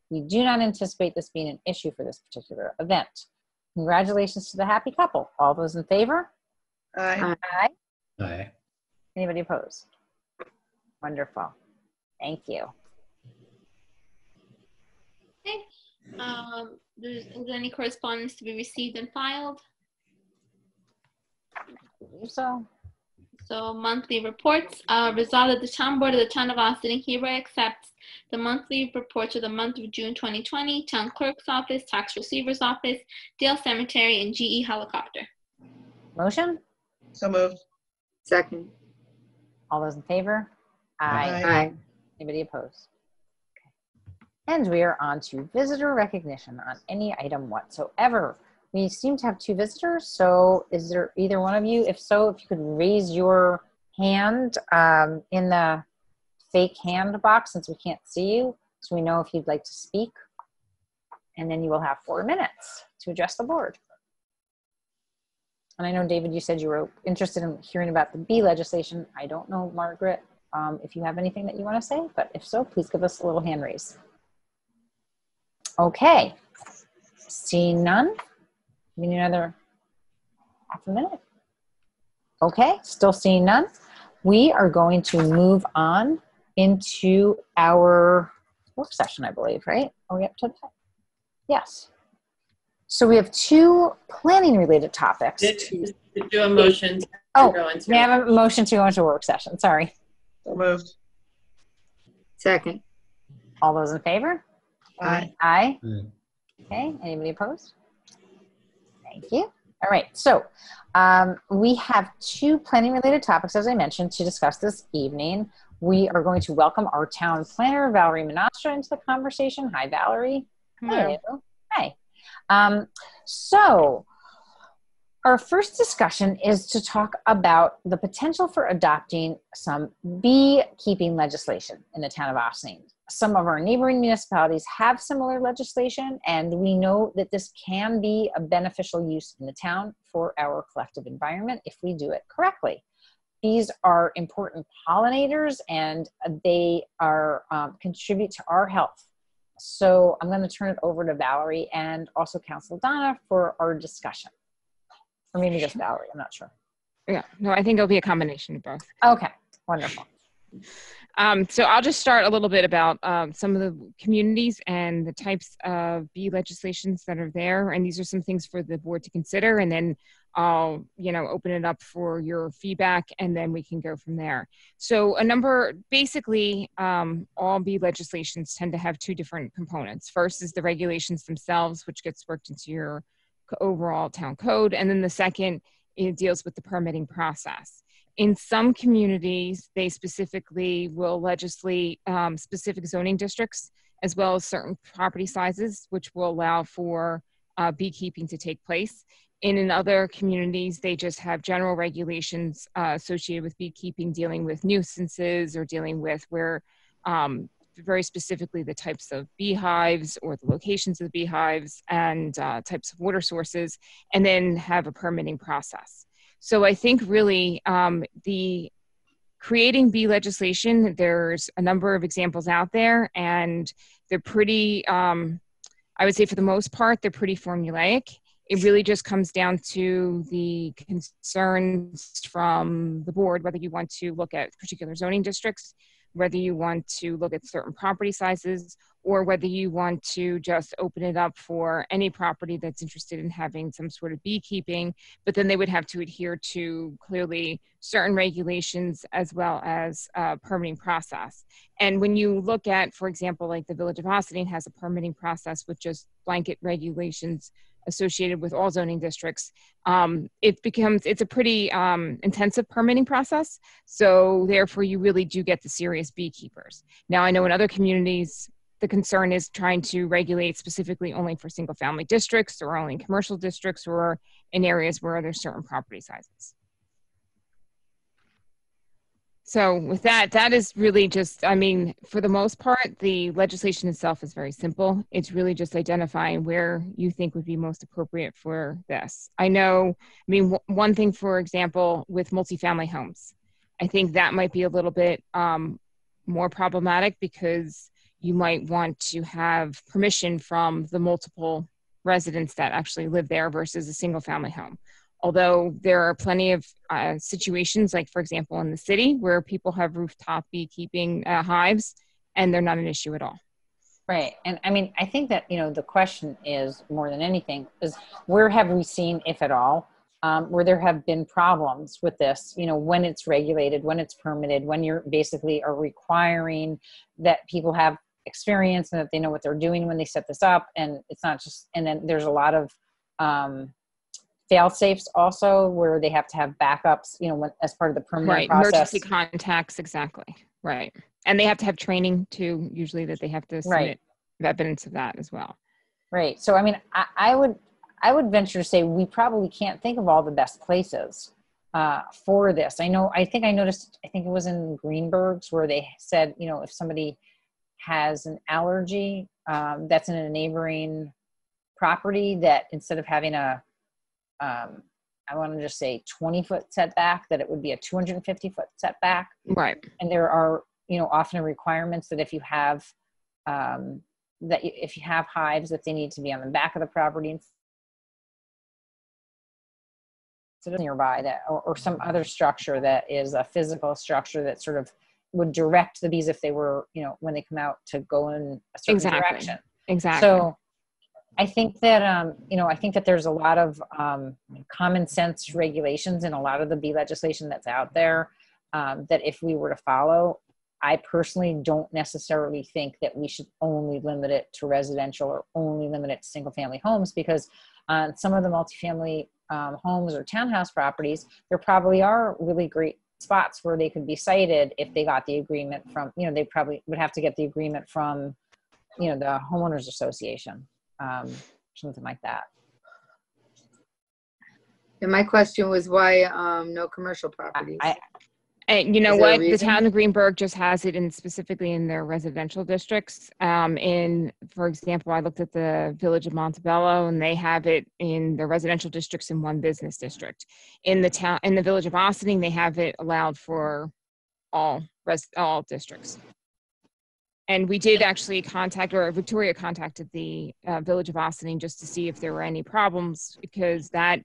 We do not anticipate this being an issue for this particular event. Congratulations to the happy couple. All those in favor? Aye. Aye. Aye. Anybody opposed? Wonderful. Thank you. Okay. Is there any correspondence to be received and filed? I believe so. So monthly reports. Resolved that the town board of the town of Austin hereby accepts the monthly reports of the month of June 2020, town clerk's office, tax receiver's office, Dale Cemetery, and GE Helicopter. Motion? So moved. Second. All those in favor? Aye. Aye. Anybody opposed? Okay. And we are on to visitor recognition on any item whatsoever. We seem to have 2 visitors, so is there either one of you? If so, if you could raise your hand in the fake hand box, since we can't see you, so we know if you'd like to speak. And then you will have 4 minutes to address the board. And I know, David, you said you were interested in hearing about the bee legislation. I don't know, Margaret, if you have anything that you want to say, but if so, please give us a little hand raise. Okay, seeing none. We need another half a minute. Okay, still seeing none. We are going to move on into our work session, I believe, right? Are we up to that? Yes. So we have 2 planning related topics. Did do a motion to go into. We have a motion to go into work session. Sorry. So moved. Second. All those in favor? Aye. Aye. Aye. Okay, anybody opposed? Thank you. All right, so we have 2 planning related topics, as I mentioned, to discuss this evening. We are going to welcome our town planner, Valerie Menastra, into the conversation. Hi, Valerie. Hello. Hello. Hi. So our first discussion is to talk about the potential for adopting some beekeeping legislation in the town of Austin. Some of our neighboring municipalities have similar legislation, and we know that this can be a beneficial use in the town for our collective environment if we do it correctly. Bees are important pollinators, and they are contribute to our health. So I'm going to turn it over to Valerie and also Council Donna for our discussion. Or maybe just Valerie, I'm not sure. Yeah, no, I think it'll be a combination of both. Okay, wonderful. So I'll just start a little bit about some of the communities and the types of bee legislations that are there. And these are some things for the board to consider. And then I'll, open it up for your feedback, and then we can go from there. So basically, all bee legislations tend to have 2 different components. First is the regulations themselves, which gets worked into your overall town code. And then the second, it deals with the permitting process. In some communities, they specifically will legislate specific zoning districts, as well as certain property sizes, which will allow for beekeeping to take place. In other communities, they just have general regulations associated with beekeeping, dealing with nuisances or dealing with where very specifically the types of beehives or the locations of the beehives and types of water sources, and then have a permitting process. So I think really the creating bee legislation, there's a number of examples out there, and they're pretty, I would say for the most part, they're pretty formulaic. It really just comes down to the concerns from the board, whether you want to look at particular zoning districts, whether you want to look at certain property sizes, or whether you want to just open it up for any property that's interested in having some sort of beekeeping, but then they would have to adhere to clearly certain regulations as well as permitting process. And when you look at, for example, like the Village of Austin has a permitting process with just blanket regulations associated with all zoning districts, it's a pretty intensive permitting process. So therefore you really do get the serious beekeepers. Now I know in other communities, the concern is trying to regulate specifically only for single family districts or only in commercial districts or in areas where there's certain property sizes. So with that, that is really just, I mean, for the most part, the legislation itself is very simple. It's really just identifying where you think would be most appropriate for this. I know, I mean, one thing, for example, with multifamily homes, I think that might be a little bit more problematic because you might want to have permission from the multiple residents that actually live there versus a single family home. Although there are plenty of situations, like for example, in the city where people have rooftop beekeeping hives and they're not an issue at all. Right. And I mean, I think that, you know, the question is more than anything is where have we seen, if at all, where there have been problems with this, you know, when it's regulated, when it's permitted, when you're basically are requiring that people have experience and that they know what they're doing when they set this up. And it's not just, and then there's a lot of fail safes also where they have to have backups, you know, when, as part of the permitting process. Emergency contacts, exactly. Right. And they have to have training too, usually, that they have to submit evidence of that as well. Right. So, I mean, I would venture to say we probably can't think of all the best places for this. I think I noticed, I think it was in Greenberg's where they said, you know, if somebody has an allergy that's in a neighboring property, that instead of having a I want to just say 20-foot setback, that it would be a 250-foot setback. Right. And there are, you know, often requirements that if you have hives, that they need to be on the back of the property instead of nearby, that or some other structure that is a physical structure that sort of would direct the bees if they were, you know, when they come out to go in a certain direction. Exactly. So I think that, you know, I think that there's a lot of common sense regulations in a lot of the bee legislation that's out there that if we were to follow, I personally don't necessarily think that we should only limit it to residential or only limit it to single family homes, because on some of the multifamily homes or townhouse properties, there probably are really great spots where they could be sited if they got the agreement from, you know, they probably would have to get the agreement from, you know, the homeowners association. Something like that. And my question was why no commercial properties? And you know what? The town of Greenberg just has it in specifically in their residential districts. For example, I looked at the Village of Montebello, and they have it in their residential districts in one business district. In the Village of Austin, they have it allowed for all districts. And we did actually Victoria contacted the Village of Austin just to see if there were any problems, because that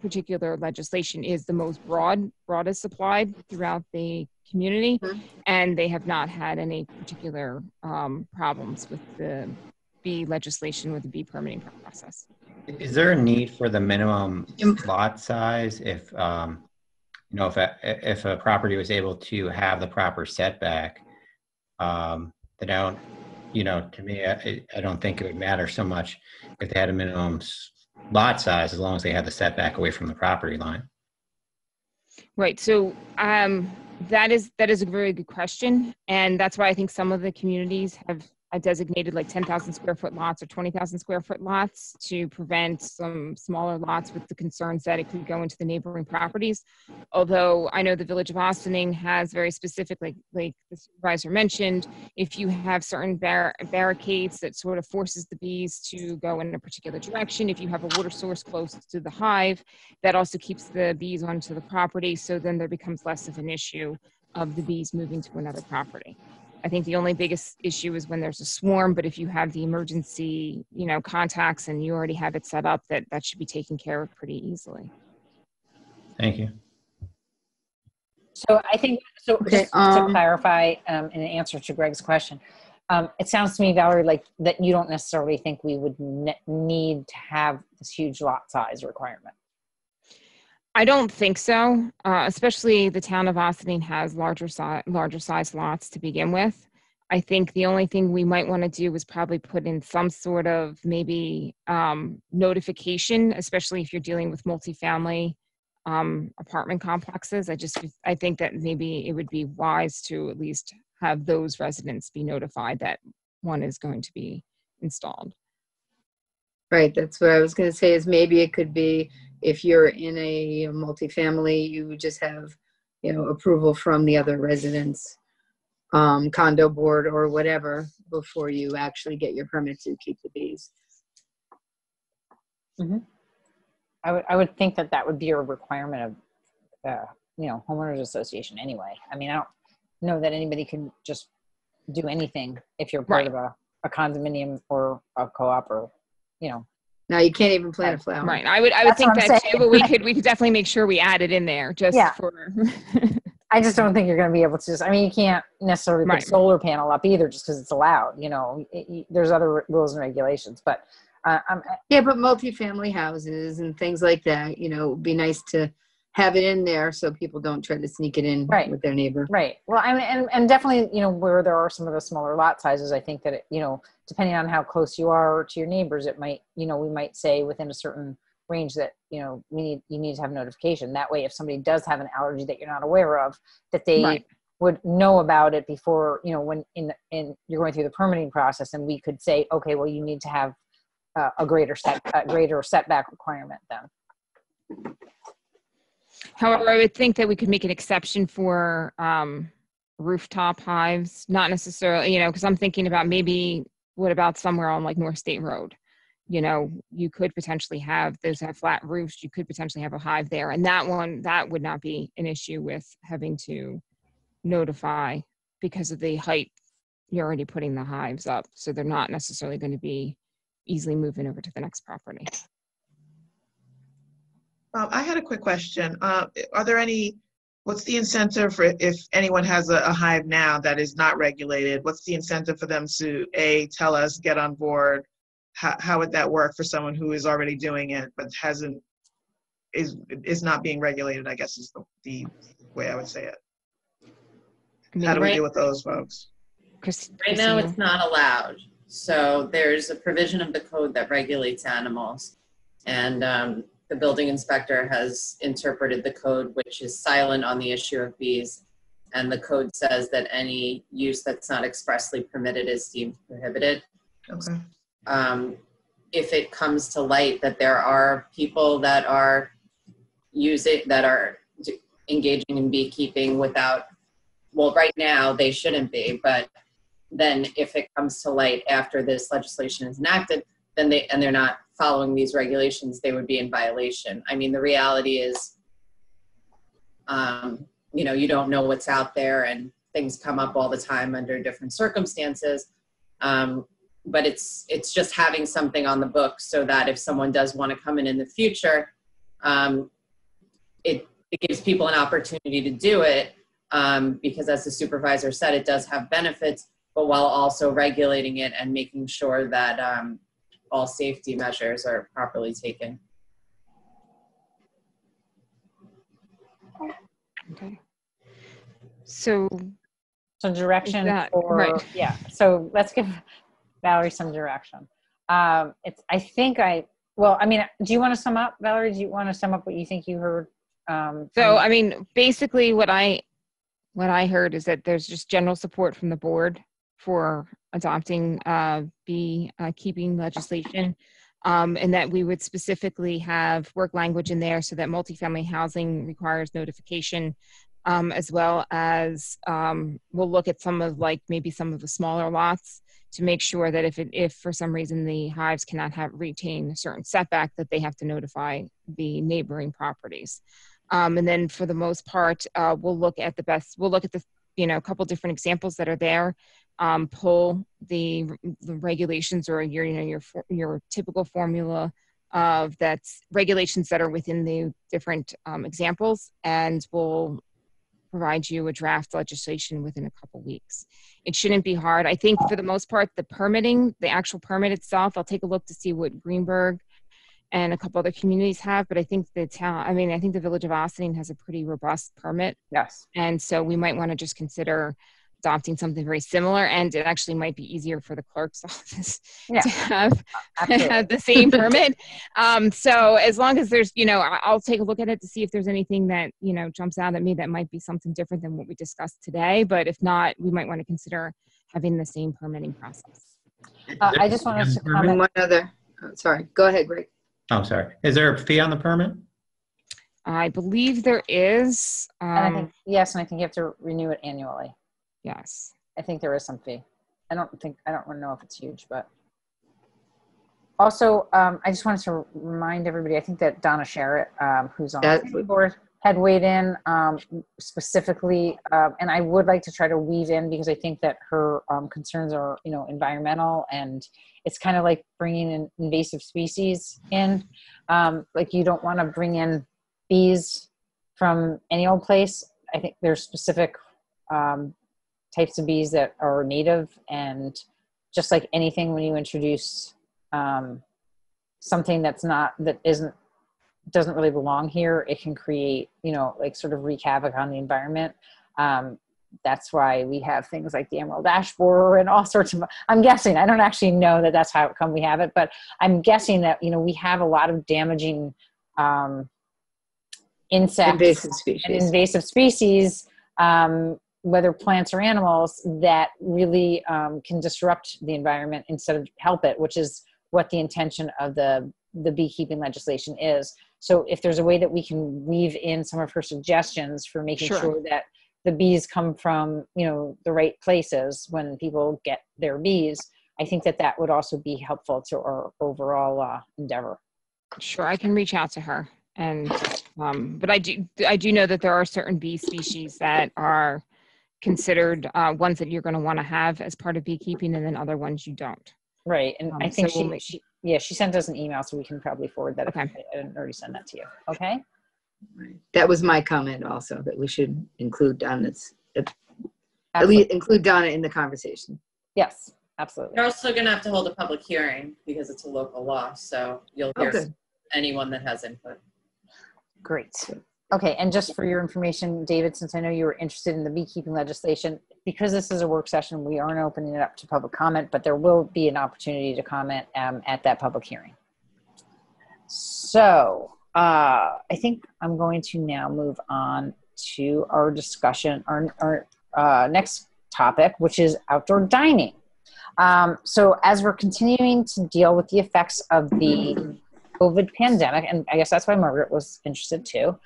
particular legislation is the most broadest supplied throughout the community. Mm-hmm. And they have not had any particular problems with the bee legislation with the bee permitting process. Is there a need for the minimum lot size if, you know, if a property was able to have the proper setback? They don't, you know, to me, I don't think it would matter so much if they had a minimum lot size, as long as they had the setback away from the property line. Right. So that is a very good question, and that's why I think some of the communities have designated like 10,000 square foot lots or 20,000 square foot lots to prevent some smaller lots with the concerns that it could go into the neighboring properties. Although I know the Village of Austining has very specific, like the supervisor mentioned, if you have certain barricades that sort of forces the bees to go in a particular direction, if you have a water source close to the hive, that also keeps the bees onto the property. So then there becomes less of an issue of the bees moving to another property. I think the only biggest issue is when there's a swarm, but if you have the emergency, contacts and you already have it set up, that should be taken care of pretty easily. Thank you. So I think, Okay, just to clarify, in answer to Greg's question, it sounds to me, Valerie, like that you don't necessarily think we would need to have this huge lot size requirement. I don't think so, especially the town of Austining has larger size lots to begin with. I think the only thing we might want to do is probably put in some sort of maybe notification, especially if you're dealing with multifamily apartment complexes. I think that maybe it would be wise to at least have those residents be notified that one is going to be installed. Right, that's what I was going to say, is maybe it could be if you're in a multifamily, you just have, approval from the other residents, condo board or whatever, before you actually get your permit to keep the bees. Mm-hmm. I would think that would be a requirement of, homeowners association anyway. I mean, I don't know that anybody can just do anything if you're part of a condominium or a co-op or, Now you can't even plant a flower. Right. I would think that too, but we could definitely make sure we add it in there just for. I just don't think you're going to be able to you can't necessarily put a solar panel up either just because it's allowed, there's other rules and regulations, but. Yeah, but multifamily houses and things like that, it would be nice to have it in there so people don't try to sneak it in with their neighbor. Right. Well, I mean, and definitely, where there are some of the smaller lot sizes, I think that, depending on how close you are to your neighbors, it might, we might say within a certain range that, you need to have notification. That way, if somebody does have an allergy that you're not aware of, that they would know about it before, when you're going through the permitting process, and we could say, okay, well, you need to have a greater setback requirement then. However, I would think that we could make an exception for rooftop hives, not necessarily, because I'm thinking about maybe what about somewhere on like North State Road? You could potentially have flat roofs. You could potentially have a hive there, and that would not be an issue with having to notify because of the height. You're already putting the hives up, so they're not necessarily going to be easily moving over to the next property. I had a quick question. What's the incentive for if anyone has a hive now that is not regulated? What's the incentive for them to tell us, get on board? How would that work for someone who is already doing it but is not being regulated, I guess is the way I would say it. How do we deal with those folks? Right now it's not allowed. So there's a provision of the code that regulates animals, and the building inspector has interpreted the code, which is silent on the issue of bees, and the code says that any use that's not expressly permitted is deemed prohibited. Okay. If it comes to light that there are people that are engaging in beekeeping without, well, right now they shouldn't be, but then if it comes to light after this legislation is enacted, then they're not following these regulations, they would be in violation. I mean, the reality is, you don't know what's out there, and things come up all the time under different circumstances. But it's just having something on the books so that if someone does want to come in the future, it gives people an opportunity to do it, because as the supervisor said, it does have benefits, but while also regulating it and making sure that all safety measures are properly taken. Okay. So direction right. Yeah. So let's give Valerie some direction. Do you want to sum up, Valerie? Do you want to sum up what you think you heard? I mean, basically what I heard is that there's just general support from the board for adopting beekeeping legislation, and that we would specifically have work language in there so that multifamily housing requires notification, as well as we'll look at some of maybe some of the smaller lots to make sure that if for some reason the hives cannot retain a certain setback, that they have to notify the neighboring properties. And then for the most part, we'll look at the couple different examples that are there, pull the regulations or your typical formula of that's regulations that are within the different examples, and we'll provide you a draft legislation within a couple weeks. It shouldn't be hard. I think for the most part, the actual permit itself, I'll take a look to see what Greenberg and a couple other communities have, but I think the Village of Austin has a pretty robust permit. Yes. And so we might want to just consider adopting something very similar, and it actually might be easier for the clerk's office to have the same permit. So as long as there's, I'll take a look at it to see if there's anything that, jumps out at me that might be something different than what we discussed today. But if not, we might want to consider having the same permitting process. I just wanted to comment. One other, sorry, go ahead, Greg. Oh, sorry. Is there a fee on the permit? I believe there is. And I think, yes, and I think you have to renew it annually. Yes. I think there is some fee. I don't know if it's huge, but also, I just wanted to remind everybody, I think that Donna Sherritt, who's on the board, had weighed in specifically, and I would like to try to weave in, because I think that her concerns are, environmental, and it's kind of like bringing in invasive species in. Like, you don't want to bring in bees from any old place. I think there's specific types of bees that are native, and just like anything, when you introduce something that doesn't really belong here, it can create, sort of wreak havoc on the environment. That's why we have things like the emerald ash borer and all sorts of, I'm guessing, I don't actually know that that's how come we have it, but I'm guessing that, we have a lot of damaging insects and invasive species, whether plants or animals, that really can disrupt the environment instead of help it, which is what the intention of the beekeeping legislation is. So if there's a way that we can weave in some of her suggestions for making sure that the bees come from, the right places when people get their bees, I think that would also be helpful to our overall endeavor. Sure, I can reach out to her, and but I do know that there are certain bee species that are considered ones that you're going to want to have as part of beekeeping, and then other ones you don't. Right, and I think she sent us an email, so we can probably forward that. Okay. I didn't already send that to you. Okay. Right. That was my comment also, that we should include Donna's, at least include Donna in the conversation. Yes, absolutely. You're also going to have to hold a public hearing because it's a local law, so you'll hear anyone that has input. Great. Okay, and just for your information, David, since I know you were interested in the beekeeping legislation, because this is a work session, we aren't opening it up to public comment, but there will be an opportunity to comment at that public hearing. So I think I'm going to now move on to our discussion, our next topic, which is outdoor dining. So as we're continuing to deal with the effects of the COVID pandemic, and I guess that's why Margaret was interested too,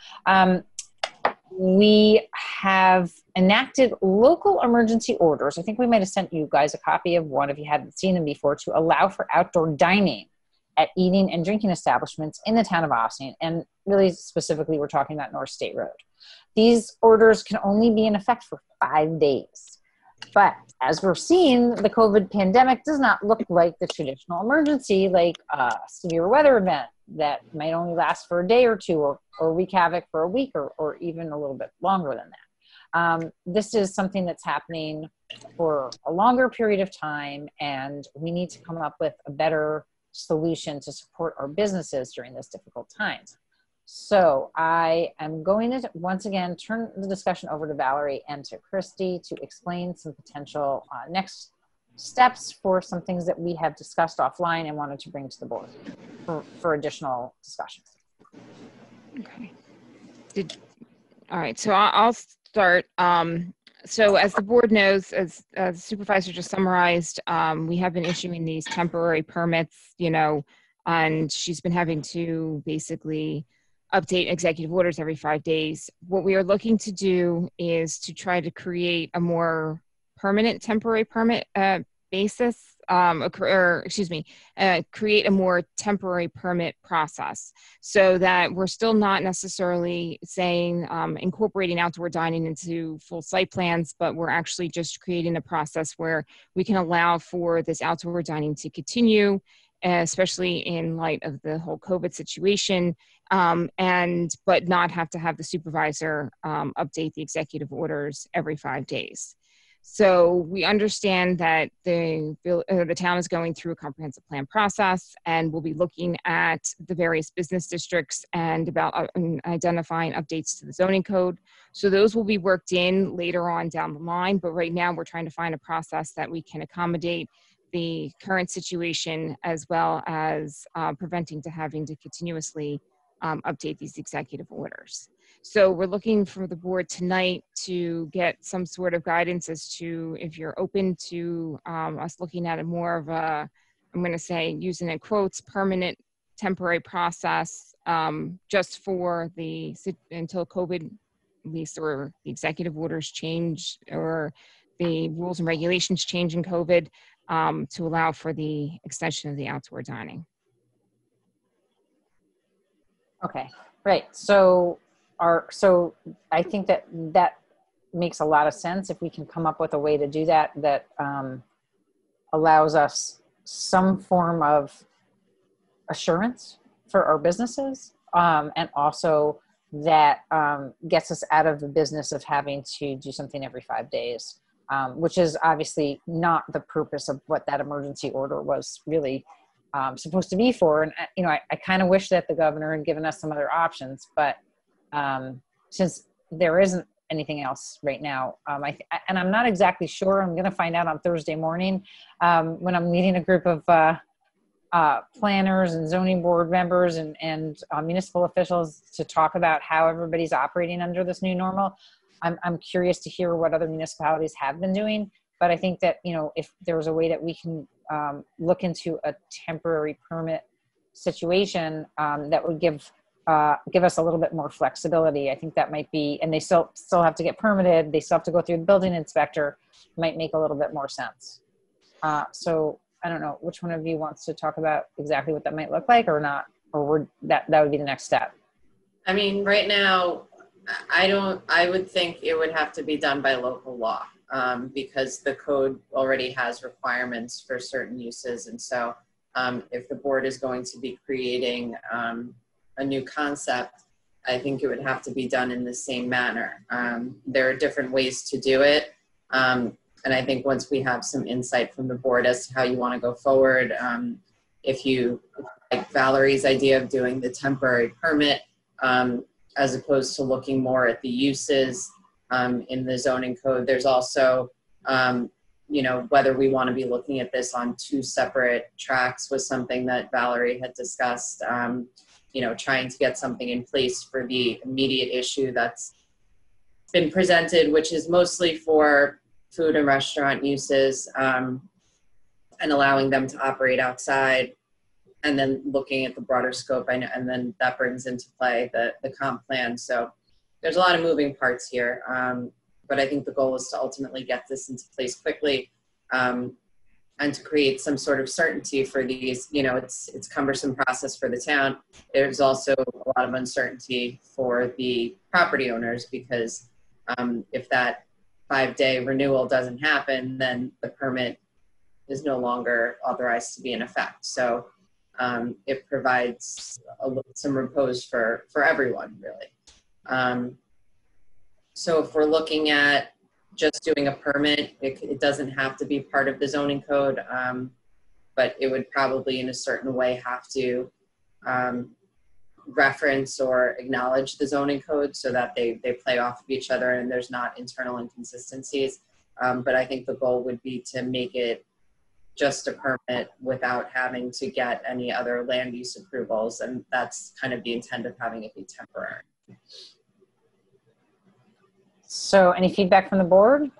we have enacted local emergency orders. I think we might have sent you guys a copy of one if you hadn't seen them before, to allow for outdoor dining at eating and drinking establishments in the town of Austin. And really specifically, we're talking about North State Road. These orders can only be in effect for 5 days. But as we're seeing, the COVID pandemic does not look like the traditional emergency, like a severe weather event that might only last for a day or two, or wreak havoc for a week, or even a little bit longer than that. This is something that's happening for a longer period of time, and we need to come up with a better solution to support our businesses during this difficult time. So I am going to once again turn the discussion over to Valerie and to Christy to explain some potential next steps for some things that we have discussed offline and wanted to bring to the board for additional discussions. Okay. All right, so I'll start. So as the board knows, as the supervisor just summarized, we have been issuing these temporary permits, and she's been having to basically update executive orders every 5 days. What we are looking to do is to try to create a more permanent temporary permit basis, create a more temporary permit process, so that we're still not necessarily saying incorporating outdoor dining into full site plans, but we're actually just creating a process where we can allow for this outdoor dining to continue, especially in light of the whole COVID situation, but not have to have the supervisor update the executive orders every 5 days. So we understand that the town is going through a comprehensive plan process, and we'll be looking at the various business districts and about identifying updates to the zoning code. So those will be worked in later on down the line, but right now we're trying to find a process that we can accommodate the current situation, as well as preventing to having to continuously update these executive orders. So we're looking for the board tonight to get some sort of guidance as to if you're open to us looking at a more of a, I'm going to say, using in quotes, permanent temporary process just for until COVID, at least, or the executive orders change or the rules and regulations change in COVID, to allow for the extension of the outdoor dining. Okay, right. So I think that makes a lot of sense if we can come up with a way to do that allows us some form of assurance for our businesses, and also that gets us out of the business of having to do something every 5 days, which is obviously not the purpose of what that emergency order was really supposed to be for. And I kind of wish that the governor had given us some other options, but since there isn't anything else right now, and I'm not exactly sure. I'm going to find out on Thursday morning when I'm meeting a group of planners and zoning board members and municipal officials to talk about how everybody's operating under this new normal. I'm curious to hear what other municipalities have been doing, but I think that, if there was a way that we can look into a temporary permit situation that would give us a little bit more flexibility, I think that might be, and they still have to get permitted, they still have to go through the building inspector, might make a little bit more sense. So I don't know which one of you wants to talk about exactly what that might look like or not, or that would be the next step. I mean, right now, I would think it would have to be done by local law, because the code already has requirements for certain uses. And so if the board is going to be creating a new concept, I think it would have to be done in the same manner. There are different ways to do it. And I think once we have some insight from the board as to how you want to go forward, if you like Valerie's idea of doing the temporary permit, as opposed to looking more at the uses in the zoning code, there's also, whether we want to be looking at this on 2 separate tracks was something that Valerie had discussed, trying to get something in place for the immediate issue that's been presented, which is mostly for food and restaurant uses, and allowing them to operate outside, and then looking at the broader scope, and then that brings into play the comp plan. So there's a lot of moving parts here, but I think the goal is to ultimately get this into place quickly, and to create some sort of certainty for these. It's a cumbersome process for the town. There's also a lot of uncertainty for the property owners, because if that 5-day renewal doesn't happen, then the permit is no longer authorized to be in effect. So it provides some repose for everyone, really. So if we're looking at just doing a permit, it doesn't have to be part of the zoning code, but it would probably in a certain way have to reference or acknowledge the zoning code so that they play off of each other and there's not internal inconsistencies. But I think the goal would be to make it just a permit without having to get any other land use approvals, and that's kind of the intent of having it be temporary. So any feedback from the board?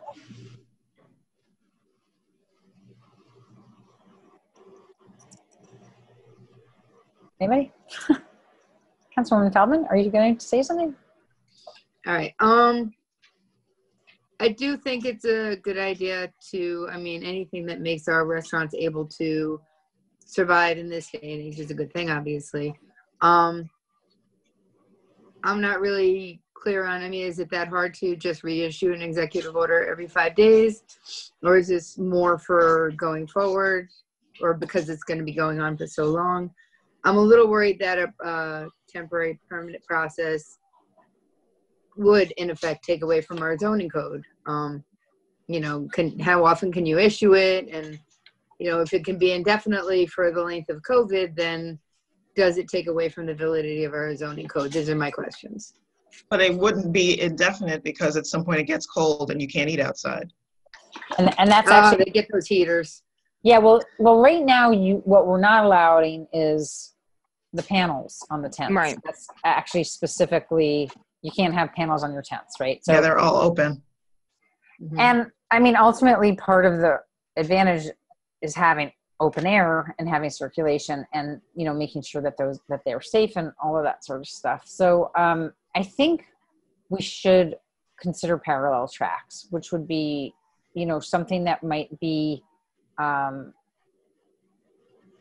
Anybody? Councilwoman Feldman, are you going to say something? All right. I do think it's a good idea to, I mean, anything that makes our restaurants able to survive in this day and age is a good thing, obviously. I'm not really clear on, I mean, is it that hard to just reissue an executive order every 5 days? Or is this more for going forward, or because it's going to be going on for so long? I'm a little worried that a temporary permanent process would in effect take away from our zoning code. You know, how often can you issue it? And, you know, if it can be indefinitely for the length of COVID, then does it take away from the validity of our zoning code? These are my questions. But it wouldn't be indefinite because at some point it gets cold and you can't eat outside. And that's actually, they get those heaters. yeah, well, right now, what we're not allowing is the panels on the tents. Right. That's actually specifically, you can't have panels on your tents, right? So Yeah, they're all open. Mhm. and I mean, ultimately, part of the advantage is having open air and having circulation, and you know, making sure that they're safe and all of that sort of stuff. So I think we should consider parallel tracks, which would be, you know, something that might be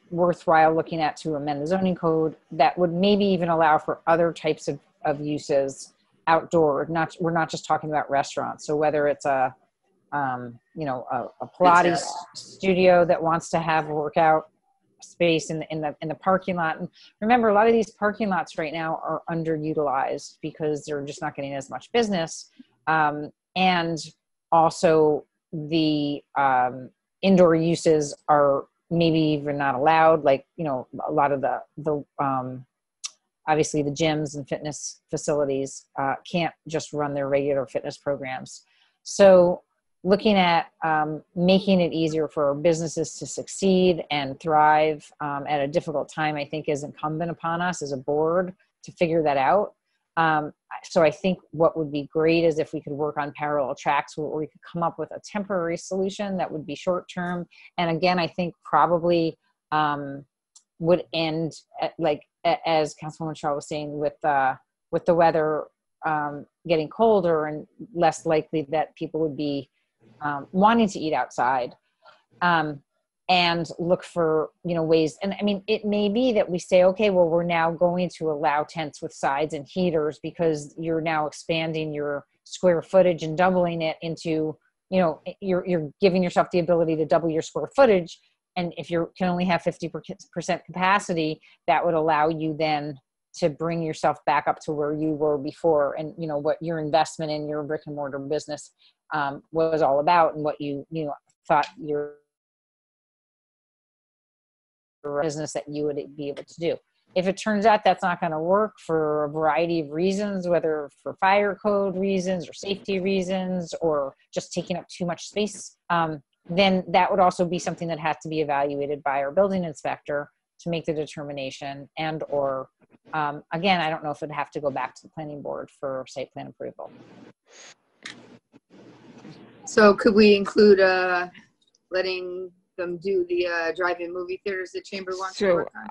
worthwhile looking at to amend the zoning code that would maybe even allow for other types of uses outdoor. We're not just talking about restaurants. So whether it's a you know, a Pilates studio that wants to have a workout space in the parking lot. And remember, a lot of these parking lots right now are underutilized because they're just not getting as much business. And also the indoor uses are maybe even not allowed. Like, you know, a lot of the obviously the gyms and fitness facilities can't just run their regular fitness programs. So looking at making it easier for our businesses to succeed and thrive at a difficult time, I think is incumbent upon us as a board to figure that out. So I think what would be great is if we could work on parallel tracks where we could come up with a temporary solution that would be short term. And again, I think probably would end at, like, as Councilwoman Shaw was saying, with the weather getting colder and less likely that people would be wanting to eat outside, and look for, you know, ways. And I mean, it may be that we say, okay, well, we're now going to allow tents with sides and heaters because you're now expanding your square footage and doubling it into, you know, you're giving yourself the ability to double your square footage. And if you can only have 50% capacity, that would allow you then to bring yourself back up to where you were before, and, you know, what your investment in your brick and mortar business was all about, and what you thought your business that you would be able to do. If it turns out that's not going to work for a variety of reasons, whether for fire code reasons or safety reasons or just taking up too much space, then that would also be something that has to be evaluated by our building inspector to make the determination, and or again, I don't know if it'd have to go back to the planning board for site plan approval. So could we include letting them do the drive-in movie theaters that Chamber wants to work on?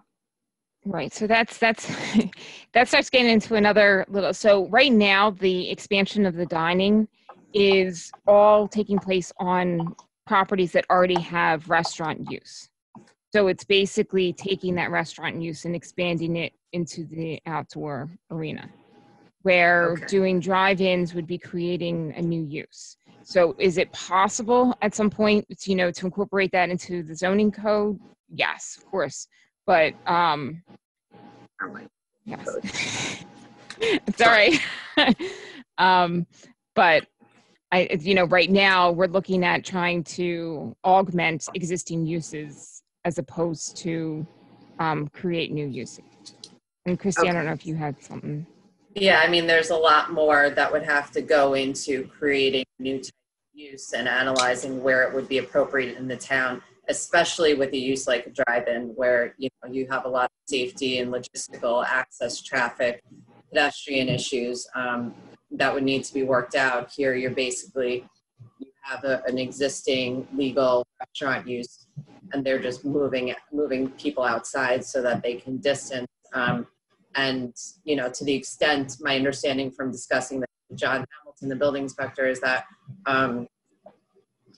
Right. So that starts getting into another little. So right now, the expansion of the dining is all taking place on properties that already have restaurant use. So it's basically taking that restaurant use and expanding it into the outdoor arena, where doing drive-ins would be creating a new use. So is it possible at some point, you know, to incorporate that into the zoning code? Yes, of course. But yes, it's all right. But you know, right now we're looking at trying to augment existing uses as opposed to create new uses. And Christy, I don't know if you had something. Yeah, I mean, there's a lot more that would have to go into creating new type of use and analyzing where it would be appropriate in the town, especially with a use like a drive-in, where, you know, you have a lot of safety and logistical access, traffic, pedestrian issues. that would need to be worked out. Here, you have an existing legal restaurant use, and they're just moving people outside so that they can distance. And, you know, to the extent, my understanding from discussing that with John Hamilton, the building inspector, is that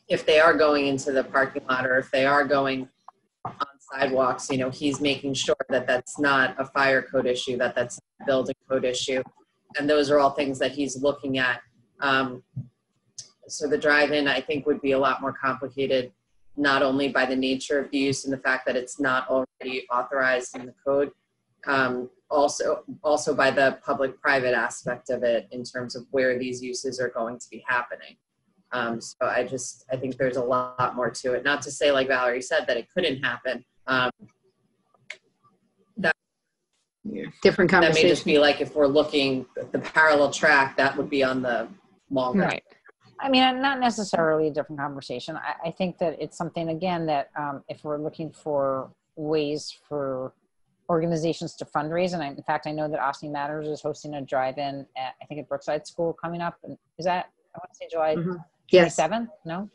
if they are going into the parking lot, or if they are going on sidewalks, you know, he's making sure that that's not a fire code issue, that that's a building code issue. And those are all things that he's looking at. So the drive-in, I think, would be a lot more complicated, not only by the nature of the use and the fact that it's not already authorized in the code, also by the public-private aspect of it in terms of where these uses are going to be happening. So I think there's a lot more to it. Not to say, like Valerie said, that it couldn't happen. Different conversation. That may just be like, if we're looking at the parallel track, that would be on the longer. Right. I mean, not necessarily a different conversation. I think that it's something, again, that if we're looking for ways for organizations to fundraise, and in fact, I know that Austin Matters is hosting a drive-in at, I think, at Brookside School coming up. And is that, I want to say July 27th? No?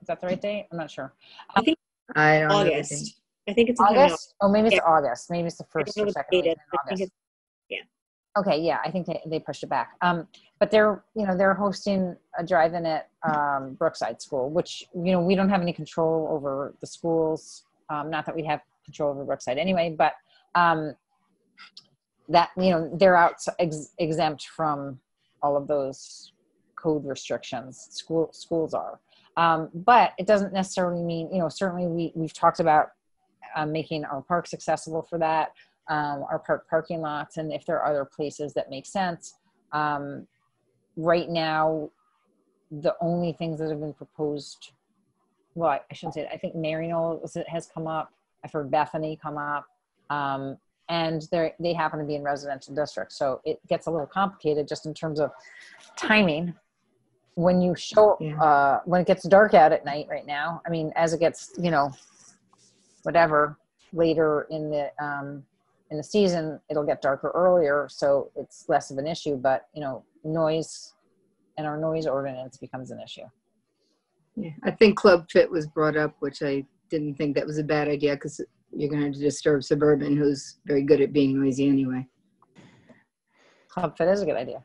Is that the right date? I'm not sure. I think I don't know. August. I think it's August? Oh, maybe it's Yeah. August. Maybe it's the first or second week in August. Yeah. Okay, yeah, I think they pushed it back. But they're hosting a drive-in at Brookside School, which, you know, we don't have any control over the schools. Not that we have control over Brookside anyway, but that, you know, they're exempt from all of those code restrictions. Schools are. But it doesn't necessarily mean, you know, certainly we've talked about making our parks accessible for that. Our parking lots, and if there are other places that make sense. Right now, the only things that have been proposed, well, I shouldn't say it. I think Maryknoll has come up. I've heard Bethany come up, and they happen to be in residential districts. So it gets a little complicated just in terms of timing. When you show, when it gets dark out at night right now, I mean, as it gets, you know, whatever, later in the season, it'll get darker earlier, so it's less of an issue. But, you know, noise and our noise ordinance becomes an issue. Yeah, I think Club Fit was brought up, which I didn't think that was a bad idea, because you're going to disturb Suburban, who's very good at being noisy anyway. Club Fit is a good idea.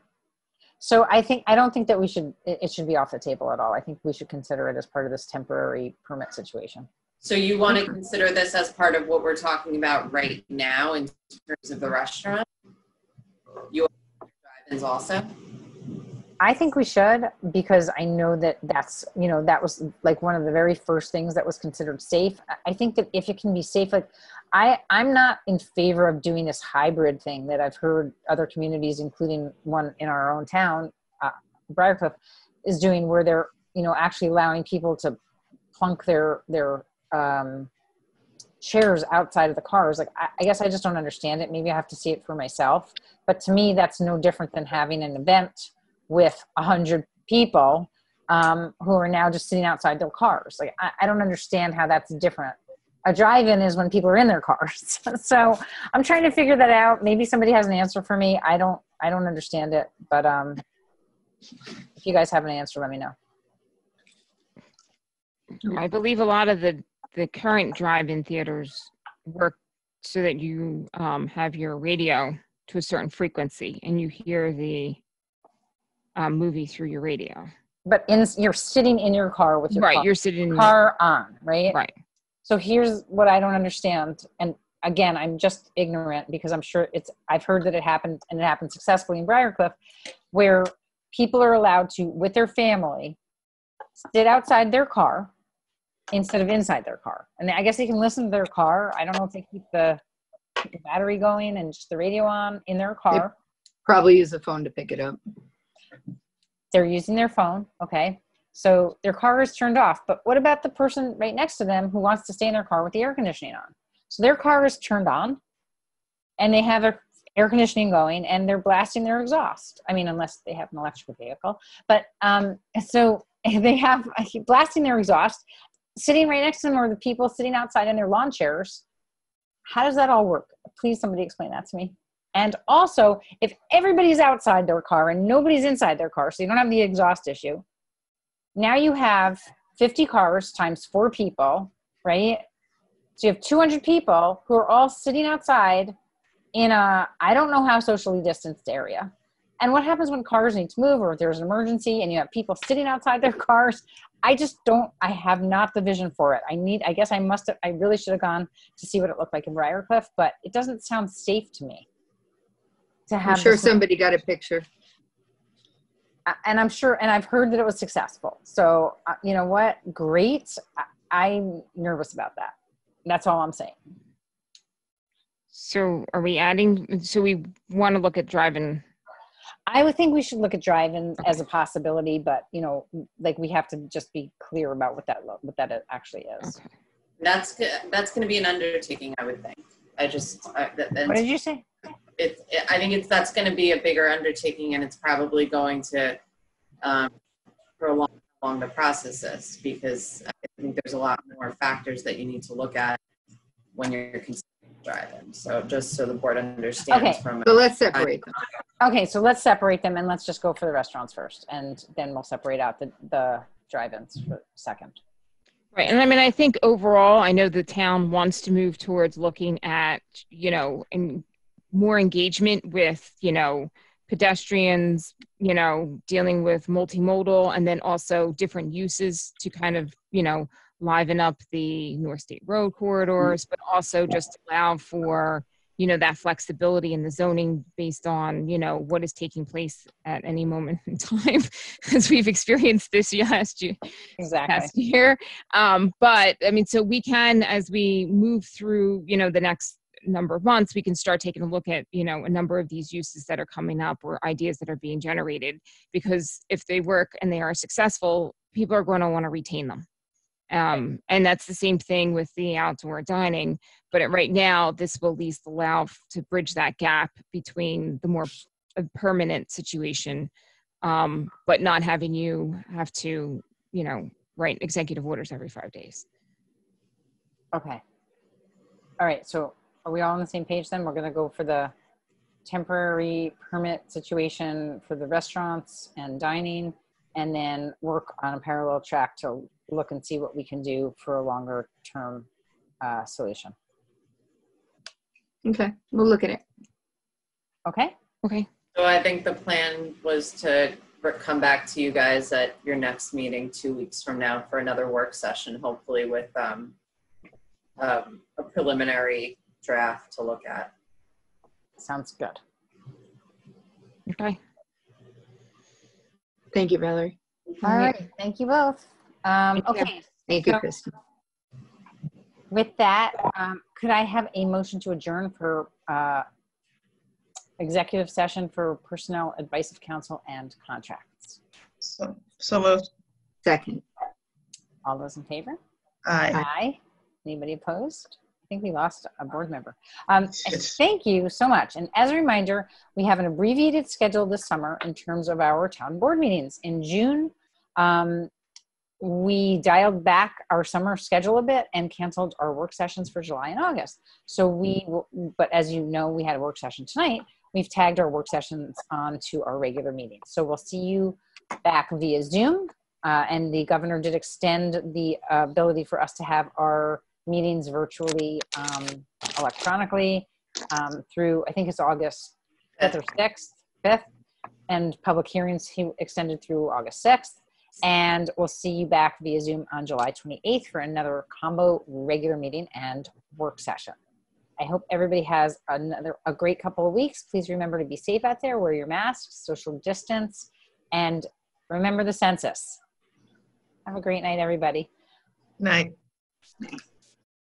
So I don't think that it should be off the table at all. I think we should consider it as part of this temporary permit situation. So you want to consider this as part of what we're talking about right now in terms of the restaurant? You want drive-ins also? I think we should, because I know that that's, you know, that was like one of the very first things that was considered safe. I think that if it can be safe, like I'm not in favor of doing this hybrid thing that I've heard other communities, including one in our own town, Briarcliff, is doing, where they're, you know, actually allowing people to plunk their chairs outside of the cars. Like, I guess I just don't understand it. Maybe I have to see it for myself. But to me, that's no different than having an event with 100 people who are now just sitting outside their cars. Like, I don't understand how that's different. A drive-in is when people are in their cars. So I'm trying to figure that out. Maybe somebody has an answer for me. I don't understand it. But if you guys have an answer, let me know. I believe a lot of the current drive-in theaters work so that you have your radio to a certain frequency and you hear the movie through your radio. But you're sitting in your car with your right. You're sitting in car on, right? Right. So here's what I don't understand. And again, I'm just ignorant, because I'm sure I've heard that it happened, and it happened successfully in Briarcliff, where people are allowed to, with their family, sit outside their car instead of inside their car. And I guess they can listen to their car. I don't know if they keep the battery going and just the radio on in their car. They probably use a phone to pick it up. They're using their phone. Okay. So their car is turned off. But what about the person right next to them who wants to stay in their car with the air conditioning on? So their car is turned on and they have their air conditioning going and they're blasting their exhaust. I mean, unless they have an electric vehicle. But so they have blasting their exhaust. Sitting right next to them are the people sitting outside in their lawn chairs. How does that all work? Please, somebody explain that to me. And also, if everybody's outside their car and nobody's inside their car, so you don't have the exhaust issue, now you have 50 cars times 4 people, right? So you have 200 people who are all sitting outside in a, I don't know how socially distanced area. And what happens when cars need to move or if there's an emergency and you have people sitting outside their cars? I have not the vision for it. I really should have gone to see what it looked like in Briarcliff, but it doesn't sound safe to me. I'm sure somebody got a picture. And I'm sure, and I've heard that it was successful. So, you know what? Great. I'm nervous about that. That's all I'm saying. So are we adding, so we want to look at drive-in? I would think we should look at drive-in as a possibility, but you know, like we have to just be clear about what that actually is. Okay. That's going to be an undertaking, I would think. What did you say? I think that's going to be a bigger undertaking, and it's probably going to prolong the processes, because I think there's a lot more factors that you need to look at when you're considering driving. So just so the board understands. Okay. So let's separate them. Okay, so let's separate them and let's just go for the restaurants first, and then we'll separate out the drive-ins for second. Right. And I mean, I think overall, I know the town wants to move towards looking at, you know, and more engagement with, you know, pedestrians, you know, dealing with multimodal, and then also different uses to kind of, you know, liven up the North State Road corridors, but also just allow for, you know, that flexibility in the zoning based on, you know, what is taking place at any moment in time, as we've experienced this past year. But I mean, so we can, as we move through, you know, the next number of months, we can start taking a look at, you know, a number of these uses that are coming up or ideas that are being generated, because if they work and they are successful, people are going to want to retain them. And that's the same thing with the outdoor dining. But right now, this will at least allow to bridge that gap between the more permanent situation, but not having you have to, you know, write executive orders every 5 days. Okay. All right. So are we all on the same page then? We're going to go for the temporary permit situation for the restaurants and dining, and then work on a parallel track to look and see what we can do for a longer term solution. Okay, we'll look at it. Okay. Okay. So I think the plan was to come back to you guys at your next meeting 2 weeks from now for another work session, hopefully with a preliminary draft to look at. Sounds good. Okay. Thank you, Valerie. All right. Thank you both. Okay. Thank you, Kristen. With that, could I have a motion to adjourn for executive session for personnel, advice of counsel, and contracts? So moved. Second. All those in favor? Aye. Aye. Anybody opposed? I think we lost a board member. Thank you so much. And as a reminder, we have an abbreviated schedule this summer in terms of our town board meetings. In June, we dialed back our summer schedule a bit and canceled our work sessions for July and August. So but as you know, we had a work session tonight. We've tagged our work sessions onto our regular meetings. So we'll see you back via Zoom. And the governor did extend the ability for us to have our meetings virtually, electronically, through, I think it's August 5th or 5th, and public hearings he extended through August 6th. And we'll see you back via Zoom on July 28th for another combo regular meeting and work session. I hope everybody has a great couple of weeks. Please remember to be safe out there, wear your masks, social distance, and remember the census. Have a great night, everybody. Night.